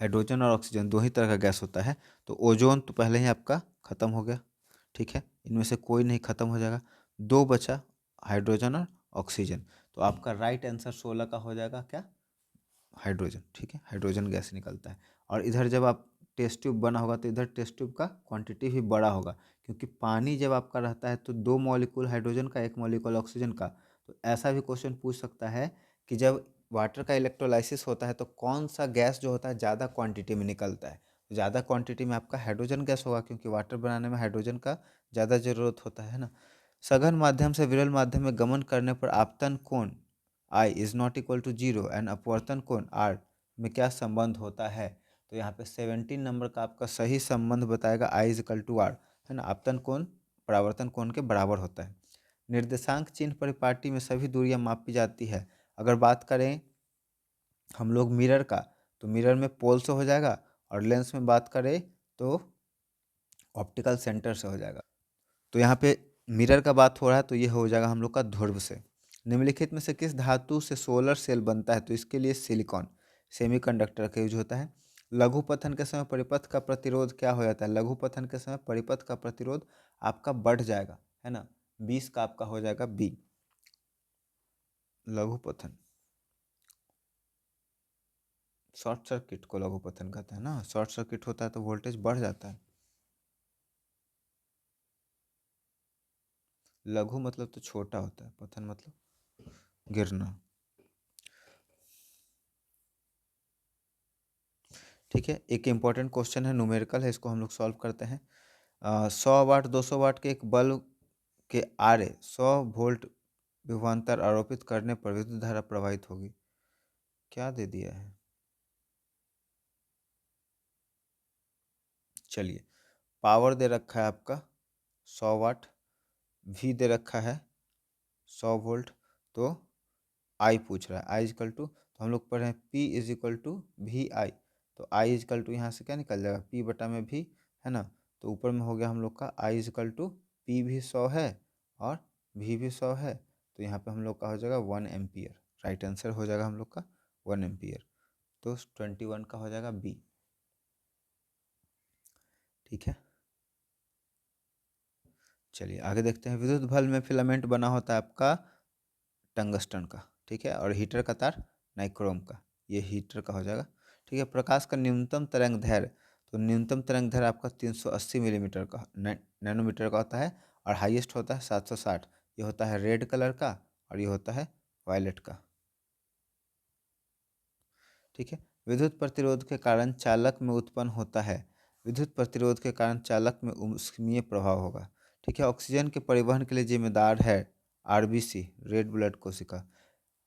हाइड्रोजन और ऑक्सीजन दो ही तरह का गैस होता है, तो ओजोन तो पहले ही आपका खत्म हो गया। ठीक है, इनमें से कोई नहीं खत्म हो जाएगा, दो बचा हाइड्रोजन और ऑक्सीजन, तो आपका राइट आंसर 16 का हो जाएगा क्या? हाइड्रोजन। ठीक है, हाइड्रोजन गैस निकलता है। और इधर जब आप टेस्ट ट्यूब बना होगा तो इधर टेस्ट ट्यूब का क्वांटिटी भी बड़ा होगा, क्योंकि पानी जब आपका रहता है तो दो मॉलिक्यूल हाइड्रोजन का एक मॉलिक्यूल ऑक्सीजन का। तो ऐसा भी क्वेश्चन पूछ सकता है कि जब वाटर का इलेक्ट्रोलाइसिस होता है तो कौन सा गैस जो होता है ज़्यादा क्वांटिटी में निकलता है? तो ज़्यादा क्वांटिटी में आपका हाइड्रोजन गैस होगा, क्योंकि वाटर बनाने में हाइड्रोजन का ज़्यादा ज़रूरत होता है ना। सघन माध्यम से विरल माध्यम में गमन करने पर आपतन कोण I is not equal to zero and अपवर्तन कोण आर में क्या संबंध होता है? तो यहाँ पे 17 नंबर का आपका सही संबंध बताएगा I is equal to are, है ना। आपतन कोण परावर्तन कोण के बराबर होता है। निर्देशांक चिन्ह परिपाटी में सभी दूरियां मापी जाती है। अगर बात करें हम लोग मिरर का, तो मिरर में पोल से हो जाएगा, और लेंस में बात करें तो ऑप्टिकल सेंटर से हो जाएगा। तो यहाँ पे मिरर का बात हो रहा है तो ये हो जाएगा हम लोग का ध्रुव से। निम्नलिखित में से किस धातु से सोलर सेल बनता है? तो इसके लिए सिलिकॉन, सेमीकंडक्टर का यूज होता है। लघु पथन के समय परिपथ का प्रतिरोध क्या हो जाता है? लघु पथन के समय परिपथ का प्रतिरोध आपका बढ़ जाएगा, है ना। 20 का आपका हो जाएगा बी, लघु पथन। शॉर्ट सर्किट को लघु पथन कहते हैं ना, शॉर्ट सर्किट होता है तो वोल्टेज बढ़ जाता है। लघु मतलब तो छोटा होता है, पतन मतलब गिरना। ठीक है, एक इम्पॉर्टेंट क्वेश्चन है, न्यूमेरिकल है, इसको हम लोग सॉल्व करते हैं। 100 वाट 200 वाट के एक बल्ब के आरे 100 वोल्ट विभवांतर आरोपित करने पर विद्युत धारा प्रवाहित होगी। क्या दे दिया है? चलिए, पावर दे रखा है आपका 100 वाट, वी दे रखा है 100 वोल्ट, तो आई पूछ रहा है, आई इजकल टू, तो हम लोग पढ़े हैं P is equal to V I, तो आई इजकल टू यहाँ से क्या निकल जाएगा? पी बटा में भी, है ना। तो ऊपर में हो गया हम लोग का आई इजकल टू पी भी 100 है और वी भी 100 है, तो यहाँ पे हम लोग का हो जाएगा 1 एम्पियर। राइट आंसर हो जाएगा हम लोग का 1 एम्पियर, तो 21 का हो जाएगा बी। ठीक है, चलिए आगे देखते हैं। विद्युत बल्ब में फिलामेंट बना होता है आपका टंगस्टन का, ठीक है, और हीटर का तार नाइक्रोम का, ये हीटर का हो जाएगा। ठीक है, प्रकाश का न्यूनतम तरंग दैर्घ्य, तो न्यूनतम तरंग दैर्घ्य आपका 380 मिलीमीटर का नैनोमीटर का होता है, और हाईएस्ट होता है 760। ये होता है रेड कलर का और ये होता है वायलेट का। ठीक है, विद्युत प्रतिरोध के कारण चालक में उत्पन्न होता है, विद्युत प्रतिरोध के कारण चालक में ऊष्मीय प्रभाव होगा। ठीक है, ऑक्सीजन के परिवहन के लिए जिम्मेदार है आरबीसी, रेड ब्लड कोशिका।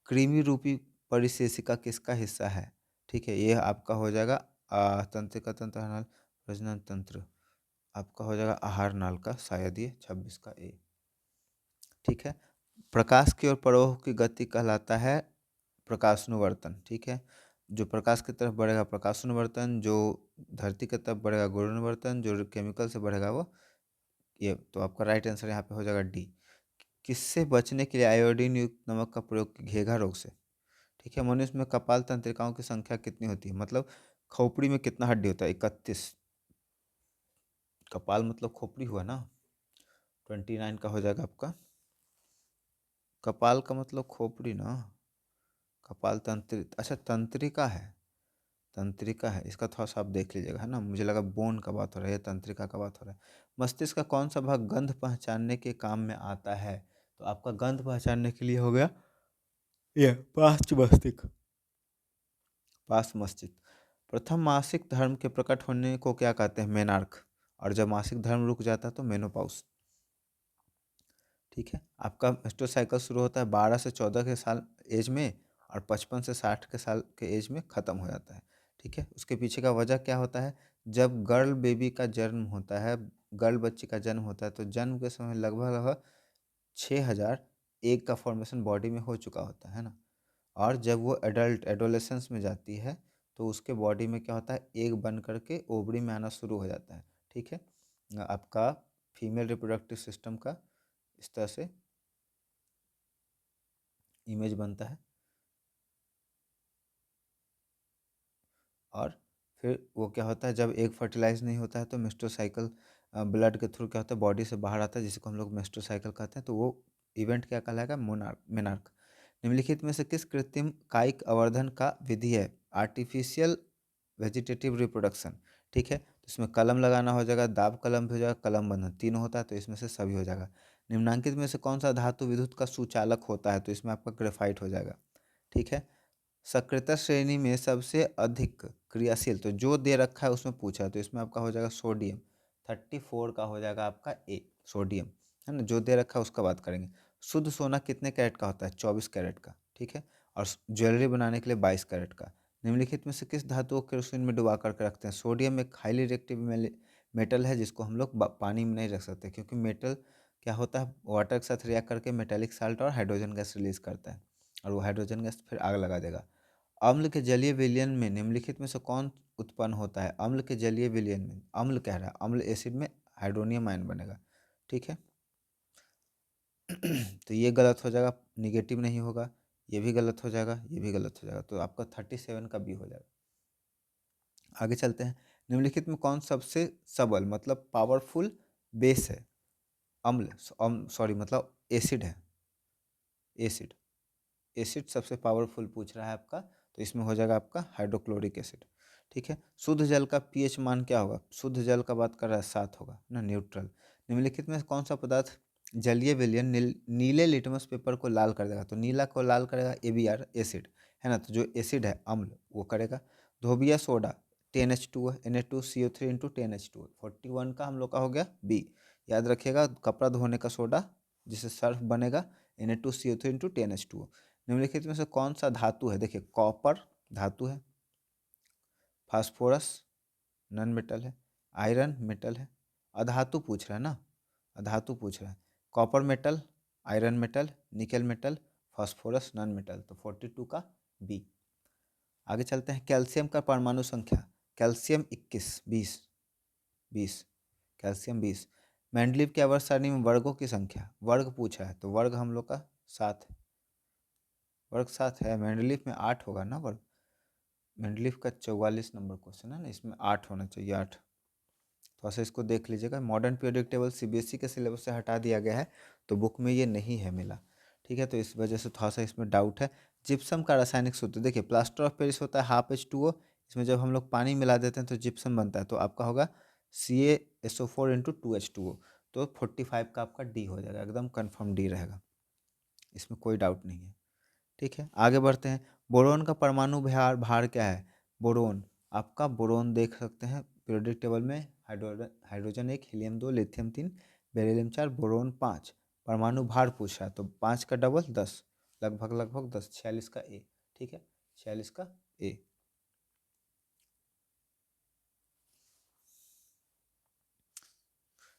कृमि रूपी परिशेषिका किसका हिस्सा है? ठीक है, ये आपका हो जाएगा तंत्रिका तंत्र, नाल, प्रजनन तंत्र, आपका हो जाएगा आहार नाल का, शायद ये 26 का ए। ठीक है, प्रकाश की ओर प्रवाह की गति कहलाता है प्रकाशानुवर्तन। ठीक है, जो प्रकाश की तरफ बढ़ेगा प्रकाशानुवर्तन, जो धरती की तरफ बढ़ेगा गुरुत्वानुवर्तन, जो केमिकल से बढ़ेगा वो ये। तो आपका राइट आंसर यहाँ पे हो जाएगा डी। किससे बचने के लिए आयोडीन युक्त नमक का प्रयोग, घेघा रोग से। ठीक है, मनुष्य में कपाल तंत्रिकाओं की संख्या कितनी होती है, मतलब खोपड़ी में कितना हड्डी होता है, 31। कपाल मतलब खोपड़ी हुआ ना, 29 का हो जाएगा आपका। कपाल का मतलब खोपड़ी ना, कपाल तंत्रि, अच्छा तंत्रिका है, तंत्रिका है, इसका थोड़ा सा आप देख लीजिएगा, है ना, मुझे लगा बोन का बात हो रहा है, तंत्रिका का बात हो रहा है। मस्तिष्क का कौन सा भाग गंध पहचानने के काम में आता है, तो आपका गंध पहचानने के लिए हो गया ये पास्ट मस्तिष्क, पास्ट मस्तिष्क। प्रथम मासिक धर्म के प्रकट होने को क्या कहते हैं, मेनार्क। और जब मासिक धर्म रुक जाता है तो मेनोपाउस। ठीक है, आपका मेस्ट्रुअल साइकिल शुरू होता है 12 से 14 के साल एज में, और 55 से 60 के साल के एज में ख़त्म हो जाता है। ठीक है, उसके पीछे का वजह क्या होता है, जब गर्ल बेबी का जन्म होता है, गर्ल बच्ची का जन्म होता है, तो जन्म के समय लगभग लगभग 6000 एग का फॉर्मेशन बॉडी में हो चुका होता है ना। और जब वो एडल्ट एडोलेसेंस में जाती है, तो उसके बॉडी में क्या होता है, एग बन करके ओवरी में आना शुरू हो जाता है। ठीक है, आपका फीमेल रिप्रोडक्टिव सिस्टम का इस तरह से इमेज बनता है। और फिर वो क्या होता है, जब एग फर्टिलाइज नहीं होता है तो मेस्ट्रुअल साइकिल ब्लड के थ्रू क्या होता है, बॉडी से बाहर आता है, जिसको हम लोग मेस्ट्रुअल साइकिल कहते हैं। तो वो इवेंट क्या कहलाएगा, मोनार्क मेनार्क। निम्नलिखित में से किस कृत्रिम कायिक अवर्धन का विधि है, आर्टिफिशियल वेजिटेटिव रिप्रोडक्शन। ठीक है, तो इसमें कलम लगाना हो जाएगा, दाब कलम भी हो जाएगा, कलम बंधन तीनों होता है, तो इसमें से सभी हो जाएगा। निम्नांकित में से कौन सा धातु विद्युत का सुचालक होता है, तो इसमें आपका ग्रेफाइट हो जाएगा। ठीक है, सक्रियता श्रेणी में सबसे अधिक क्रियाशील, तो जो दे रखा है उसमें पूछा है, तो इसमें आपका हो जाएगा सोडियम। 34 का हो जाएगा आपका ए, सोडियम, है ना, जो दे रखा है उसका बात करेंगे। शुद्ध सोना कितने कैरेट का होता है, 24 कैरेट का। ठीक है, और ज्वेलरी बनाने के लिए 22 कैरेट का। निम्नलिखित में से किस धातु को केरोसिन में डुबा करके रखते हैं, सोडियम एक हाईली रिएक्टिव मेटल है, जिसको हम लोग पानी में नहीं रख सकते, क्योंकि मेटल क्या होता है, वाटर के साथ रिएक्ट करके मेटेलिक साल्ट और हाइड्रोजन गैस रिलीज करता है, और वो हाइड्रोजन गैस फिर आग लगा देगा। अम्ल के जलीय विलयन में निम्नलिखित में से कौन उत्पन्न होता है, अम्ल के जलीय विलयन में, अम्ल कह रहा है, अम्ल एसिड में हाइड्रोनियम आयन बनेगा। ठीक है, तो ये गलत हो जाएगा, निगेटिव नहीं होगा, ये भी गलत हो जाएगा, ये भी गलत हो जाएगा, तो आपका 37 का बी हो जाएगा। आगे चलते हैं, निम्नलिखित में कौन सबसे सबल मतलब पावरफुल बेस है, अम्ल, सॉरी मतलब एसिड है, एसिड, एसिड सबसे पावरफुल पूछ रहा है आपका, तो इसमें हो जाएगा आपका हाइड्रोक्लोरिक एसिड। ठीक है, शुद्ध जल का पीएच मान क्या होगा, शुद्ध जल का बात कर रहा है 7 होगा ना, न्यूट्रल। निम्नलिखित में कौन सा पदार्थ जलीय विलयन नीले लिटमस पेपर को लाल कर देगा, तो नीला को लाल करेगा एबीआर एसिड, है ना, तो जो एसिड है अम्ल वो करेगा। धोबिया soda 10H2 Na2CO3 into 10H2, 41 का हम लोग का हो गया बी। याद रखिएगा, कपड़ा धोने का सोडा जिससे सर्फ बनेगा Na2CO3 इंटू 10H2। निम्नलिखित में से कौन सा धातु है, देखिए कॉपर धातु है, फास्फोरस नॉन मेटल है, आयरन मेटल है, अधातु पूछ रहा है ना, अधातु पूछ रहा है, copper metal, iron metal, nickel metal, phosphorus non metal, तो 42 का बी। आगे चलते हैं, कैल्शियम का परमाणु संख्या, कैल्शियम 21, 20, 20, कैल्शियम 20। मेंडलीव के आवर्त सारणी में वर्गों की संख्या, वर्ग पूछा है, तो वर्ग हम लोग का 7 है, वर्ग 7 है, मेंडलीव में 8 होगा ना वर्ग, मेंडलीव का 44 नंबर क्वेश्चन है ना, इसमें 8 होना चाहिए, 8। थोड़ा सा इसको देख लीजिएगा, मॉडर्न पीरियोडिक टेबल सीबीएसई के सिलेबस से हटा दिया गया है, तो बुक में ये नहीं है मिला। ठीक है, तो इस वजह से थोड़ा सा इसमें डाउट है। जिप्सम का रासायनिक सूत्र देखिए, प्लास्टर ऑफ पेरिस होता है ½ H2O, इसमें जब हम लोग पानी मिला देते हैं तो जिप्सम बनता है, तो आपका होगा CaSO4 इंटू 2H2O, तो 45 का आपका डी हो जाएगा, एकदम कन्फर्म डी रहेगा, इसमें कोई डाउट नहीं है। ठीक है, आगे बढ़ते हैं, बोरोन का परमाणु भार भार क्या है, बोरोन, आपका बोरोन देख सकते हैं पीरियोडिक टेबल में, hydrogen 1, helium 2, lithium 3, beryllium 4, boron 5। परमाणु भार पूछ रहा है, तो 5 का डबल 10, लगभग लगभग 10, 46 का ए। ठीक है, 46 का ए।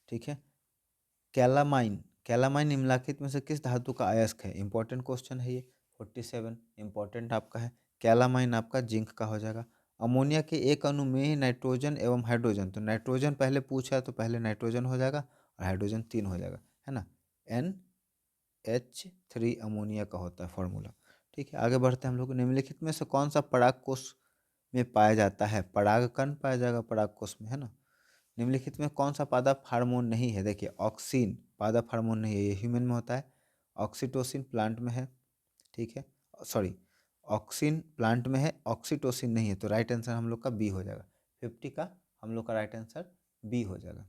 ठीक है, कैलामाइन कैलामाइन निम्नलिखित में से किस धातु का अयस्क है? इंपॉर्टेंट क्वेश्चन है ये। 47 इंपॉर्टेंट आपका है। कैलामाइन आपका जिंक का हो जाएगा। अमोनिया के एक अणु में नाइट्रोजन एवं हाइड्रोजन, तो नाइट्रोजन पहले पूछा है तो पहले नाइट्रोजन हो जाएगा और हाइड्रोजन 3 हो जाएगा, है ना। NH3 अमोनिया का होता है फॉर्मूला। ठीक है, आगे बढ़ते हैं हम लोग। निम्नलिखित में से कौन सा पराग कोष में पाया जाता है? परागकण पाया जाएगा पराग कोष में, है ना। निम्नलिखित में कौन सा पादप हार्मोन नहीं है? देखिए ऑक्सीन पादप हार्मोन नहीं है, ये ह्यूमन में होता है। ऑक्सीटोसिन प्लांट में है, ठीक है, सॉरी, ऑक्सीन प्लांट में है, ऑक्सीटोसिन नहीं है, तो राइट आंसर हम लोग का बी हो जाएगा। 50 का हम लोग का राइट आंसर बी हो जाएगा।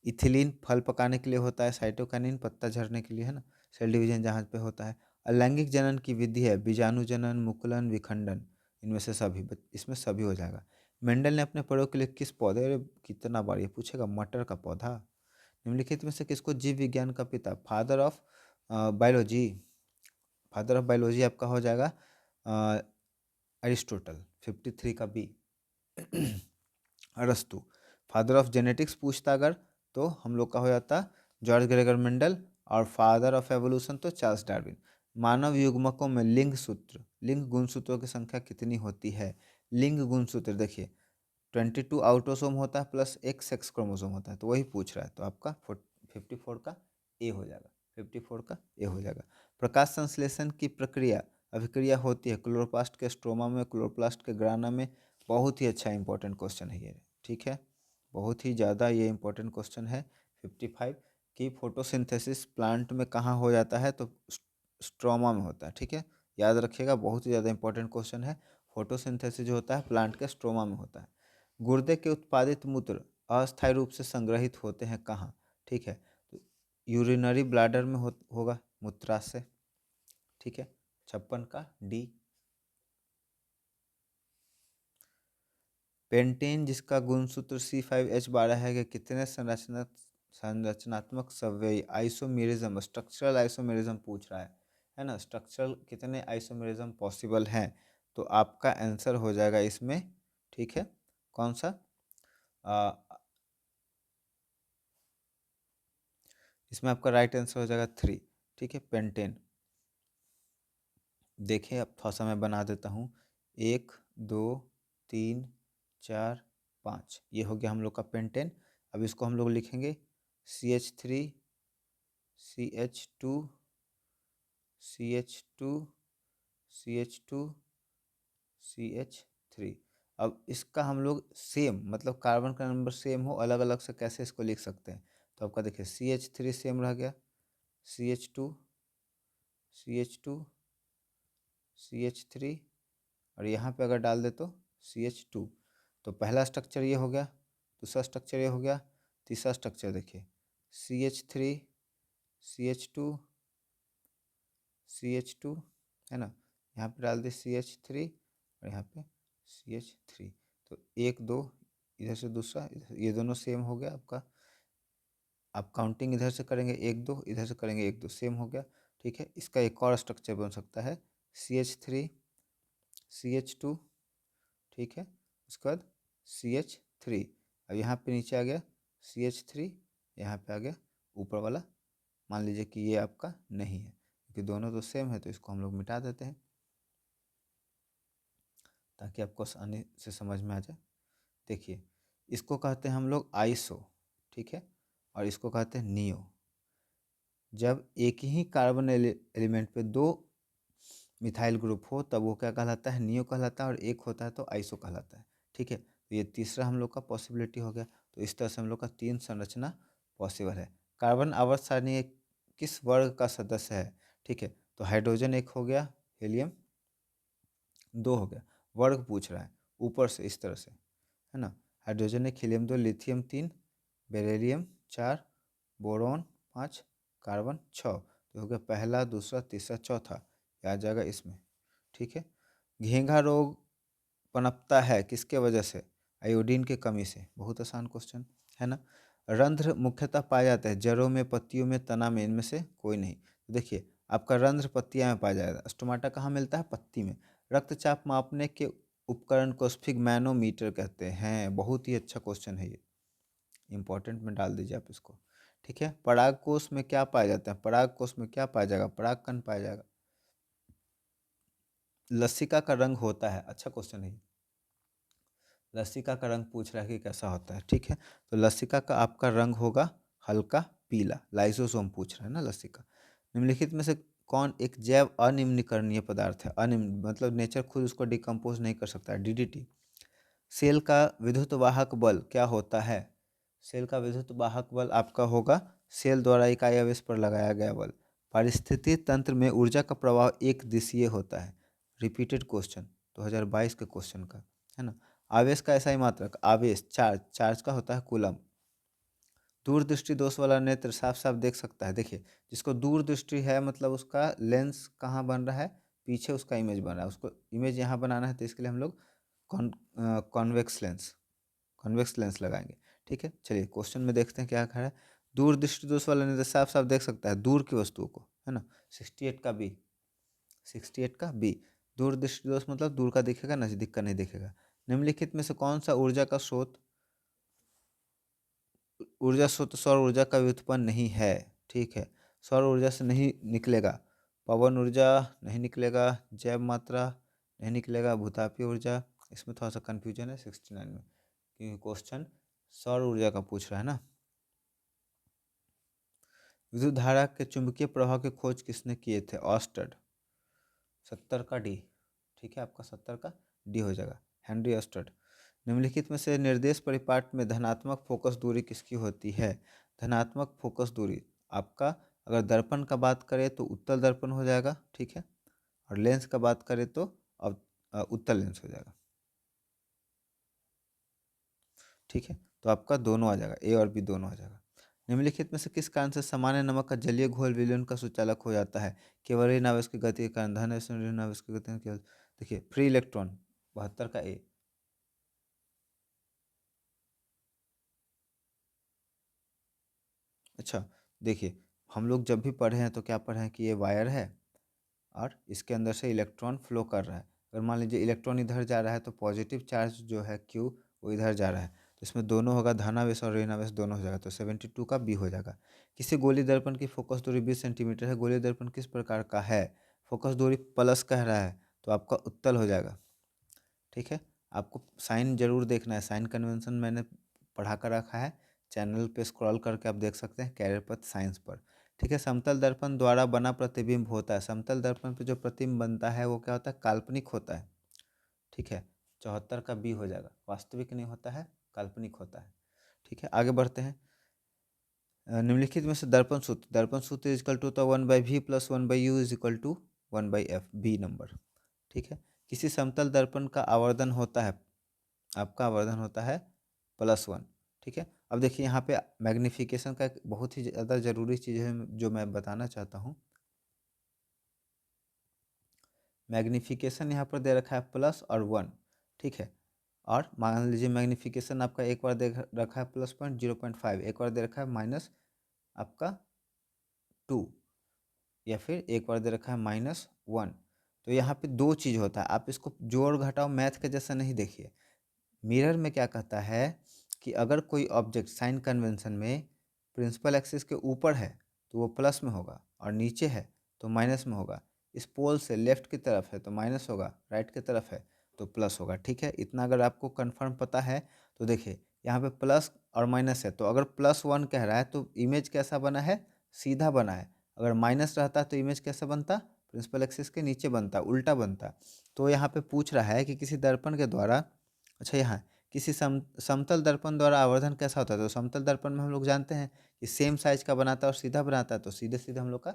इथिलीन फल पकाने के लिए होता है। साइटोकाइनिन पत्ता झड़ने के लिए, है ना। सेल डिवीजन जहाँ पे होता है। अलैंगिक जनन की विधि है बीजाणु जनन, मुकुलन, विखंडन, इनमें से सभी, इसमें सभी हो जाएगा। मेंडल ने अपने प्रयोग के लिए किस पौधे, अरे कितना बार ये पूछेगा, मटर का पौधा। निम्नलिखित में से किसको जीव विज्ञान का पिता, father of biology, father of biology आपका हो जाएगा अरिस्टोटल। 53 का बी। अरस्तु। फादर ऑफ जेनेटिक्स पूछता अगर तो हम लोग का हो जाता जॉर्ज ग्रेगर मेंडल, और फादर ऑफ एवोल्यूशन तो चार्ल्स डार्विन। मानव युग्मकों में लिंग सूत्र, लिंग गुणसूत्रों की संख्या कितनी होती है? लिंग गुणसूत्र देखिए 22 आउटोसोम होता है प्लस एक सेक्स क्रोमोसोम होता है, तो वही पूछ रहा है, तो आपका 54 का ए हो जाएगा। 54 का ए हो जाएगा। प्रकाश संश्लेषण की प्रक्रिया अभिक्रिया होती है क्लोरोप्लास्ट के स्ट्रोमा में, क्लोरोप्लास्ट के ग्राना में। बहुत ही अच्छा इंपॉर्टेंट क्वेश्चन है ये, ठीक है, बहुत ही ज़्यादा ये इंपॉर्टेंट क्वेश्चन है। 55 की फोटोसिंथेसिस प्लांट में कहाँ हो जाता है? तो स्ट्रोमा में होता है, ठीक है, याद रखिएगा, बहुत ही ज़्यादा इंपॉर्टेंट क्वेश्चन है। फोटोसिंथेसिस जो होता है प्लांट के स्ट्रोमा में होता है। गुर्दे के उत्पादित मूत्र अस्थायी रूप से संग्रहित होते हैं कहाँ? ठीक है, तो यूरिनरी ब्लैडर में होगा मूत्राशय, ठीक है, 56 का डी। पेंटेन जिसका गुणसूत्र C5H12 है कि कितने संरचनात्मक संवेई आइसोमेरिज्म, स्ट्रक्चरल आइसोमेरिज्म पूछ रहा है ना, स्ट्रक्चरल कितने आइसोमेरिज्म पॉसिबल हैं? तो आपका आंसर हो जाएगा इसमें, ठीक है, कौन सा, इसमें आपका राइट आंसर हो जाएगा 3, ठीक है, पेंटेन। देखिए अब थोड़ा सा मैं बना देता हूँ, 1 2 3 4 5, ये हो गया हम लोग का पेंटेन। अब इसको हम लोग लिखेंगे CH3 CH2 CH2 CH2 CH3। अब इसका हम लोग सेम, मतलब कार्बन का नंबर सेम हो, अलग अलग से कैसे इसको लिख सकते हैं? तो आपका देखिए CH3 सेम रह गया, CH2 CH2 CH3, और यहाँ पे अगर डाल दे तो CH2। तो पहला स्ट्रक्चर ये हो गया, दूसरा स्ट्रक्चर ये हो गया, तीसरा स्ट्रक्चर देखिए CH3 CH2 CH2, है ना, यहाँ पे डाल दे CH3 और यहाँ पे CH3, तो 1 2 इधर से दूसरा, ये दोनों सेम हो गया आपका। आप काउंटिंग इधर से करेंगे 1 2, इधर से करेंगे 1 2, सेम हो गया, ठीक है। इसका एक और स्ट्रक्चर बन सकता है CH3 CH2, ठीक है, उसके बाद CH3, अब यहाँ पे नीचे आ गया CH3, यहाँ पे आ गया ऊपर वाला, मान लीजिए कि ये आपका नहीं है क्योंकि दोनों तो सेम है, तो इसको हम लोग मिटा देते हैं ताकि आपको आसानी से समझ में आ जाए। देखिए इसको कहते हैं हम लोग आइसो, ठीक है, और इसको कहते हैं नियो। जब एक ही कार्बन एलिमेंट पे दो मिथाइल ग्रुप हो तब वो क्या कहलाता है? नियो कहलाता है, और एक होता है तो आइसो कहलाता है, ठीक है। तो ये तीसरा हम लोग का पॉसिबिलिटी हो गया। तो इस तरह से हम लोग का 3 संरचना पॉसिबल है। कार्बन आवर्त सारणी किस वर्ग का सदस्य है? ठीक है, तो हाइड्रोजन 1 हो गया, हीलियम 2 हो गया, वर्ग पूछ रहा है ऊपर से इस तरह से, है ना। Hydrogen 1, helium 2, lithium 3, beryllium 4, boron 5, carbon 6, तो हो गया पहला, दूसरा, तीसरा, चौथा, आ जाएगा इसमें, ठीक है। घेंघा रोग पनपता है किसके वजह से? आयोडीन की कमी से। बहुत आसान क्वेश्चन है ना। रंध्र मुख्यतः पाया जाता है जड़ों में, पत्तियों में, तना में, इनमें से कोई नहीं। तो देखिए आपका रंध्र पत्तियां में पाया जाएगा। स्टोमाटा कहाँ मिलता है? पत्ती में। रक्तचाप मापने के उपकरण को स्फिग्मैनोमीटर कहते हैं। बहुत ही अच्छा क्वेश्चन है ये, इंपॉर्टेंट में डाल दीजिए आप इसको, ठीक है। पराग कोश में क्या पाया जाता है? पराग कोश में क्या पाया जाएगा? परागकण पाया जाएगा। लसिका का रंग होता है, अच्छा क्वेश्चन है। लसिका का रंग पूछ रहा है कि कैसा होता है, ठीक है। तो लसिका का आपका रंग होगा हल्का पीला, लाइसोसोम पूछ रहा है ना लसिका। निम्नलिखित में से कौन एक जैव अनिम्नीकरणीय पदार्थ है? अनिम्न मतलब नेचर खुद उसको डिकम्पोज नहीं कर सकता है, डीडीटी। सेल का विद्युत वाहक बल क्या होता है? सेल का विद्युत वाहक बल आपका होगा सेल द्वारा इकाई आवेश पर लगाया गया बल। पारिस्थितिकी तंत्र में ऊर्जा का प्रवाह एक दिशीय होता है। रिपीटेड क्वेश्चन 2022 के क्वेश्चन का, है ना। आवेश का ऐसा ही मात्रक, आवेश चार्ज, चार्ज का होता है कूलम। दूरदृष्टि दोष वाला नेत्र साफ साफ देख सकता है, देखिए जिसको दूरदृष्टि है मतलब उसका लेंस कहाँ बन रहा है? पीछे उसका इमेज बन रहा है, उसको इमेज यहाँ बनाना है तो इसके लिए हम लोग कॉन्वेक्स लेंस, कॉन्वेक्स लेंस लगाएंगे, ठीक है। चलिए क्वेश्चन में देखते हैं क्या कह रहा है। दूरदृष्टि दोष वाला नेत्र साफ साफ देख सकता है दूर की वस्तुओं को, है ना। 68 का बी, 68 का बी। दूरदृष्टि दोष मतलब दूर का दिखेगा, नजदीक का नहीं दिखेगा। निम्नलिखित में से कौन सा ऊर्जा का स्रोत, ऊर्जा स्रोत सौर ऊर्जा का व्युत्पन्न नहीं है, ठीक है। सौर ऊर्जा से नहीं निकलेगा, पवन ऊर्जा नहीं निकलेगा, जैव मात्रा नहीं निकलेगा, भूतापीय ऊर्जा। इसमें थोड़ा सा कन्फ्यूजन है 69 में, क्योंकि क्वेश्चन सौर ऊर्जा का पूछ रहा है ना। विद्युत धारा के चुंबकीय प्रभाव की खोज किसने किए थे? ऑस्टड। 70 का डी, ठीक है, आपका 70 का डी हो जाएगा, हेनरी ऑस्टड। निम्नलिखित में से निर्देश परिपाट में धनात्मक फोकस दूरी किसकी होती है? धनात्मक फोकस दूरी आपका, अगर दर्पण का बात करें तो उत्तल दर्पण हो जाएगा, ठीक है। और लेंस का बात करें तो अब उत्तल लेंस हो जाएगा, ठीक है। तो आपका दोनों आ जाएगा, ए और बी दोनों आ जाएगा। निम्नलिखित में से किस कारण से सामान्य नमक का जलीय घोल विलयन का सुचालक हो जाता है? केवल ऋण आवेश की गति के कारण, धन आवेश ऋण आवेश की गति केवल, देखिए फ्री इलेक्ट्रॉन 72 का ए। अच्छा, देखिए हम लोग जब भी पढ़े हैं तो क्या पढ़े हैं कि ये वायर है और इसके अंदर से इलेक्ट्रॉन फ्लो कर रहा है। अगर मान लीजिए इलेक्ट्रॉन इधर जा रहा है तो पॉजिटिव चार्ज जो है क्यू वो इधर जा रहा है, तो इसमें दोनों होगा, धनावेश और ऋणावेश दोनों हो जाएगा, तो 72 का बी हो जाएगा। किसी गोली दर्पण की फोकस दूरी 20 सेंटीमीटर है, गोली दर्पण किस प्रकार का है? फोकस दूरी प्लस कह रहा है तो आपका उत्तल हो जाएगा, ठीक है। आपको साइन जरूर देखना है, साइन कन्वेंशन मैंने पढ़ा कर रखा है, चैनल पे स्क्रॉल करके आप देख सकते हैं कैरियर पथ साइंस पर, ठीक है। समतल दर्पण द्वारा बना प्रतिबिंब होता है, समतल दर्पण पे जो प्रतिबिंब बनता है वो क्या होता है? काल्पनिक होता है, ठीक है। 74 का बी हो जाएगा, वास्तविक नहीं होता है, काल्पनिक होता है, ठीक है। आगे बढ़ते हैं। निम्नलिखित में से दर्पण सूत्र इज इक्वल टू तो 1/v plus 1/u is equal to 1/f, B number, ठीक है। किसी समतल दर्पण का आवर्धन होता है, आपका आवर्धन होता है +1, ठीक है। अब देखिए यहाँ पे मैग्नीफिकेशन का एक बहुत ही ज़्यादा ज़रूरी चीज़ है जो मैं बताना चाहता हूँ। मैग्नीफिकेशन यहाँ पर दे रखा है +और 1, ठीक है। और मान लीजिए मैग्नीफिकेशन आपका एक बार दे रखा है +0.5, एक बार दे रखा है माइनस आपका 2, या फिर एक बार दे रखा है -1। तो यहाँ पे दो चीज़ होता है, आप इसको जोड़ घटाओ मैथ के जैसा नहीं देखिए। मिरर में क्या कहता है कि अगर कोई ऑब्जेक्ट साइन कन्वेंशन में प्रिंसिपल एक्सिस के ऊपर है तो वो प्लस में होगा, और नीचे है तो माइनस में होगा। इस पोल से लेफ्ट की तरफ है तो माइनस होगा, राइट की तरफ है तो प्लस होगा, ठीक है। इतना अगर आपको कंफर्म पता है तो देखिए यहाँ पे प्लस और माइनस है, तो अगर +1 कह रहा है तो इमेज कैसा बना है? सीधा बना है। अगर माइनस रहता तो इमेज कैसा बनता? प्रिंसिपल एक्सिस के नीचे बनता, उल्टा बनता। तो यहाँ पे पूछ रहा है कि किसी दर्पण के द्वारा, अच्छा यहाँ किसी समतल दर्पण द्वारा आवर्धन कैसा होता है? तो समतल दर्पण में हम लोग जानते हैं कि सेम साइज का बनाता है और सीधा बनाता है, तो सीधे सीधे हम लोग का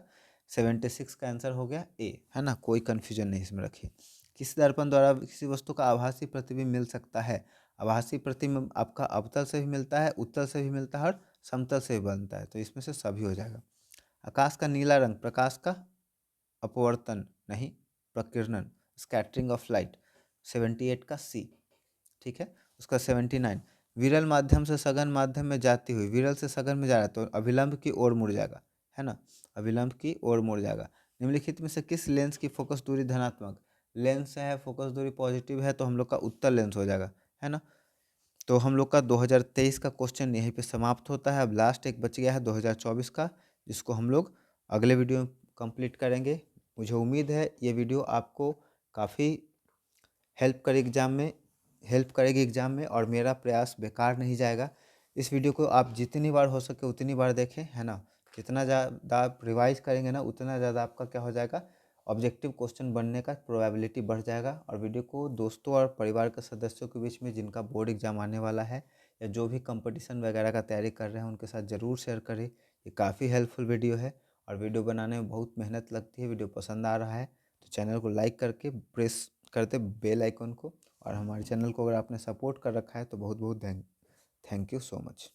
76 का आंसर हो गया ए, है ना। कोई कन्फ्यूजन नहीं इसमें रखिए। किसी दर्पण द्वारा किसी वस्तु का आभासी प्रतिबिंब मिल सकता है? आभासी प्रतिबिंब आपका अवतल से भी मिलता है, उत्तल से भी मिलता है और समतल से भी बनता है, तो इसमें से सभी हो जाएगा। आकाश का नीला रंग प्रकाश का अपवर्तन नहीं, प्रकीर्णन, स्कैटरिंग ऑफ लाइट, 78 का सी, ठीक है। उसका 79, विरल माध्यम से सघन माध्यम में जाती हुई, विरल से सघन में जा रहा है तो अभिलंब की ओर मुड़ जाएगा, है ना, अभिलंब की ओर मुड़ जाएगा। निम्नलिखित में से किस लेंस की फोकस दूरी धनात्मक? लेंस है फोकस दूरी पॉजिटिव है तो हम लोग का उत्तल लेंस हो जाएगा, है ना। तो हम लोग का 2023 का क्वेश्चन यहीं पे समाप्त होता है। अब लास्ट एक बच गया है 2024 का, जिसको हम लोग अगले वीडियो में कंप्लीट करेंगे। मुझे उम्मीद है ये वीडियो आपको काफ़ी हेल्प करेगी एग्ज़ाम में, और मेरा प्रयास बेकार नहीं जाएगा। इस वीडियो को आप जितनी बार हो सके उतनी बार देखें, है ना। जितना ज़्यादा आप रिवाइज करेंगे ना, उतना ज़्यादा आपका क्या हो जाएगा, ऑब्जेक्टिव क्वेश्चन बनने का प्रोबेबिलिटी बढ़ जाएगा। और वीडियो को दोस्तों और परिवार के सदस्यों के बीच में, जिनका बोर्ड एग्ज़ाम आने वाला है या जो भी कंपटीशन वगैरह का तैयारी कर रहे हैं, उनके साथ ज़रूर शेयर करें। ये काफ़ी हेल्पफुल वीडियो है, और वीडियो बनाने में बहुत मेहनत लगती है। वीडियो पसंद आ रहा है तो चैनल को लाइक करके प्रेस करते बेल आइकन को, और हमारे चैनल को अगर आपने सपोर्ट कर रखा है तो बहुत बहुत थैंक यू सो मच।